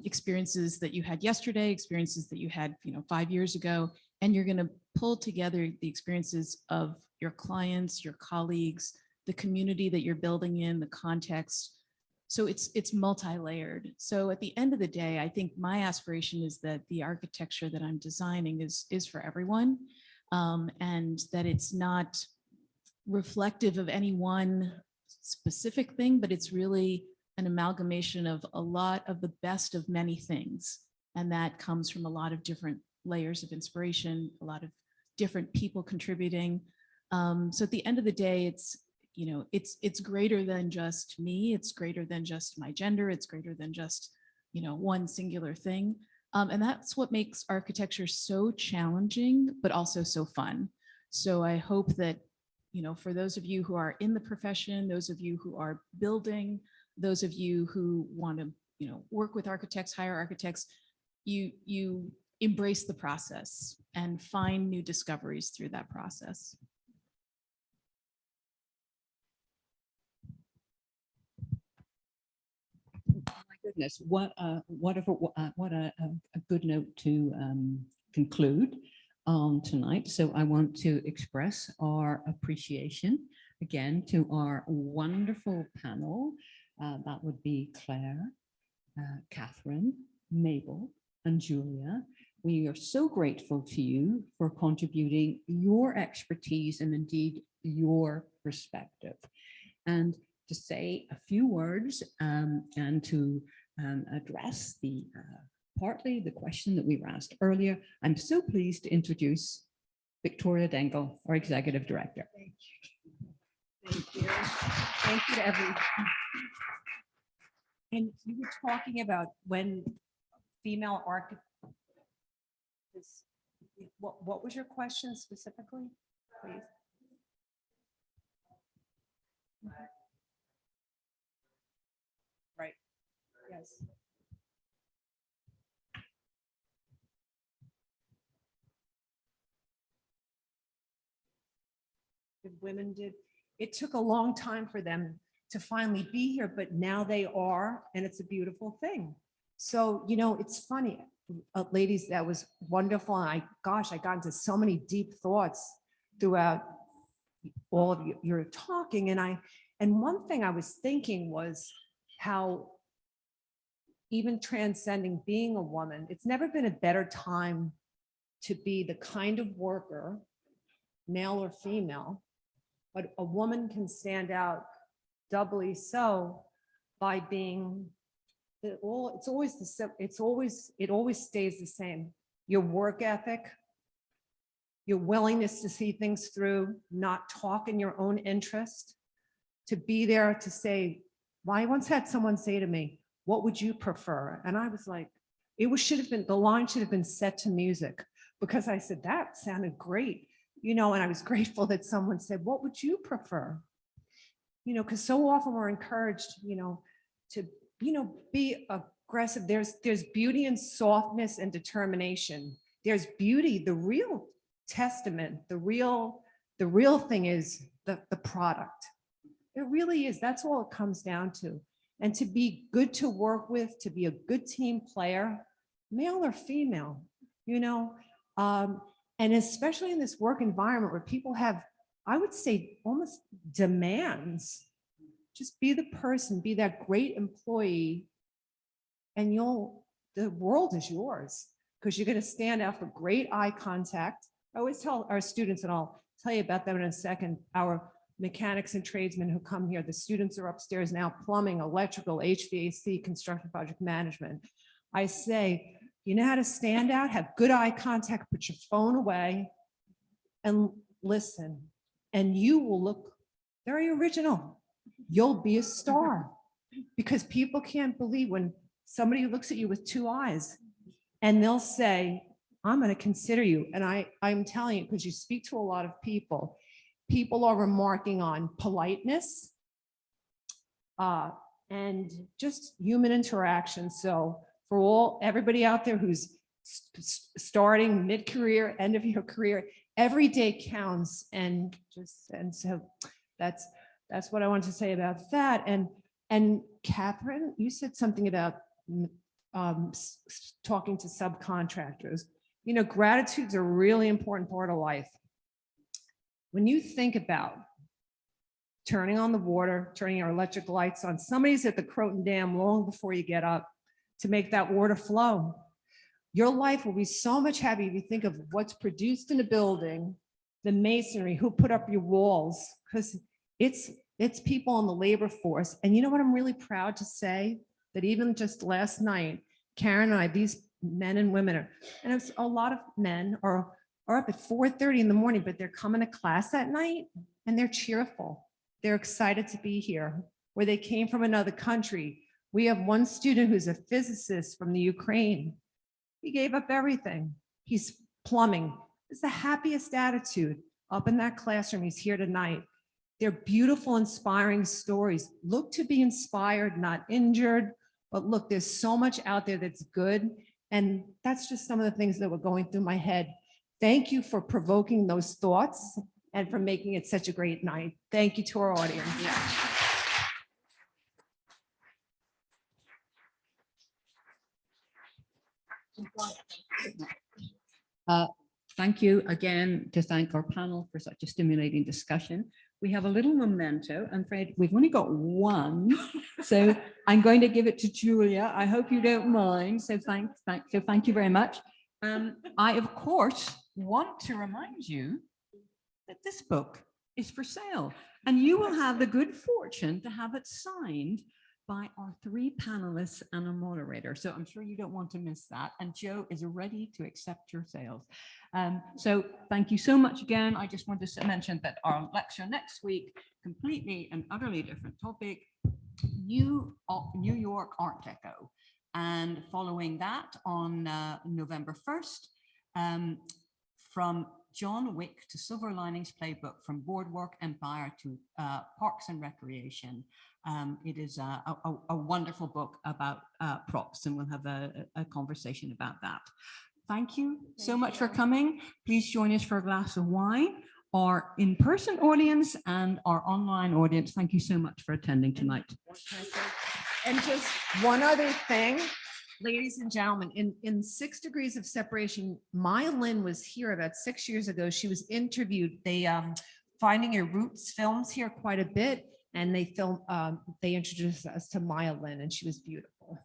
experiences that you had yesterday, experiences that you had 5 years ago, and you're going to pull together the experiences of your clients, your colleagues, the community that you're building in, the context, So it's multi-layered. So at the end of the day, I think my aspiration is that the architecture that I'm designing is for everyone, and that it's not reflective of any one specific thing, but it's really an amalgamation of a lot of the best of many things. And that comes from a lot of different layers of inspiration, a lot of different people contributing. So at the end of the day, it's, you know, it's greater than just me. It's greater than just my gender. It's greater than just, you know, one singular thing. And that's what makes architecture so challenging, but also so fun. So I hope that, you know, for those of you who are in the profession, those of you who are building, those of you who want to, you know, work with architects, hire architects, you embrace the process and find new discoveries through that process. My goodness, what a good note to conclude on tonight. So I want to express our appreciation again to our wonderful panel. That would be Claire, Katherine, Mabel, and Julia. We are so grateful to you for contributing your expertise and indeed your perspective. And to say a few words and to address partly the question that we were asked earlier, I'm so pleased to introduce Victoria Dengel, our Executive Director. Thank you. Thank you. Thank you to everyone. And you were talking about when female architects, what was your question specifically, please? Right, yes. Women did. It took a long time for them to finally be here, but now they are, and it's a beautiful thing. So, you know, it's funny, ladies, that was wonderful. And I got into so many deep thoughts throughout all of your talking. And one thing I was thinking was how even transcending being a woman, it's never been a better time to be the kind of worker, male or female, but a woman can stand out doubly so by being it always stays the same. Your work ethic, your willingness to see things through, not talk in your own interest, to be there to say, well, I once had someone say to me, what would you prefer? And I was like, the line should have been set to music, because I said, that sounded great. You know, and I was grateful that someone said, what would you prefer? You know, because so often we're encouraged, you know, to, you know, be aggressive. There's beauty in softness and determination. There's beauty, the real testament, the real thing is the product. It really is. That's all it comes down to. And to be good to work with, to be a good team player, male or female, you know, and especially in this work environment where people have, I would say, almost demands. Just be the person, be that great employee, and the world is yours, because you're going to stand out for great eye contact. I always tell our students, and I'll tell you about them in a second, our mechanics and tradesmen who come here, the students are upstairs now, plumbing, electrical, HVAC, construction project management. I say, you know how to stand out, have good eye contact, put your phone away and listen, and you will look very original. You'll be a star, because people can't believe when somebody looks at you with two eyes and they'll say, I'm going to consider you. And I'm telling you, because you speak to a lot of people, people are remarking on politeness and just human interaction. So for everybody out there who's starting mid-career, end of your career, every day counts. And so that's what I want to say about that. And Katherine, you said something about talking to subcontractors. You know, gratitude's a really important part of life. When you think about turning on the water, turning our electric lights on. Somebody's at the Croton Dam long before you get up to make that water flow. Your life will be so much happier if you think of what's produced in a building, the masonry, who put up your walls, because it's people on the labor force. And you know what I'm really proud to say? That even just last night, Karen and I, these men and women are, and it's a lot of men are up at 4:30 in the morning, but they're coming to class at night and they're cheerful. They're excited to be here, where they came from another country. We have one student who's a physicist from the Ukraine. He gave up everything. He's plumbing. It's the happiest attitude up in that classroom. He's here tonight. They're beautiful, inspiring stories. Look to be inspired, not injured, but look, there's so much out there that's good. And that's just some of the things that were going through my head. Thank you for provoking those thoughts and for making it such a great night. Thank you to our audience. Thank you again to thank our panel for such a stimulating discussion. We have a little memento. I'm afraid we've only got one, so I'm going to give it to Julia. I hope you don't mind. So thank you very much. I, of course, want to remind you that this book is for sale, and you will have the good fortune to have it signed by our 3 panelists and a moderator. So I'm sure you don't want to miss that. And Joe is ready to accept your sales. So thank you so much again. I just wanted to mention that our lecture next week, completely and utterly different topic, New York Art Deco. And following that on November 1st, from John Wick to Silver Linings Playbook, from Boardwalk Empire to Parks and Recreation. It is a wonderful book about props, and we'll have a conversation about that. Thank you so much for coming. Please join us for a glass of wine. Our in-person audience and our online audience, thank you so much for attending tonight. And just one other thing, ladies and gentlemen, in 6 Degrees of Separation, Maya Lin was here about 6 years ago. She was interviewed. They Finding Your Roots films here quite a bit, and they introduced us to Maya Lin, and she was beautiful.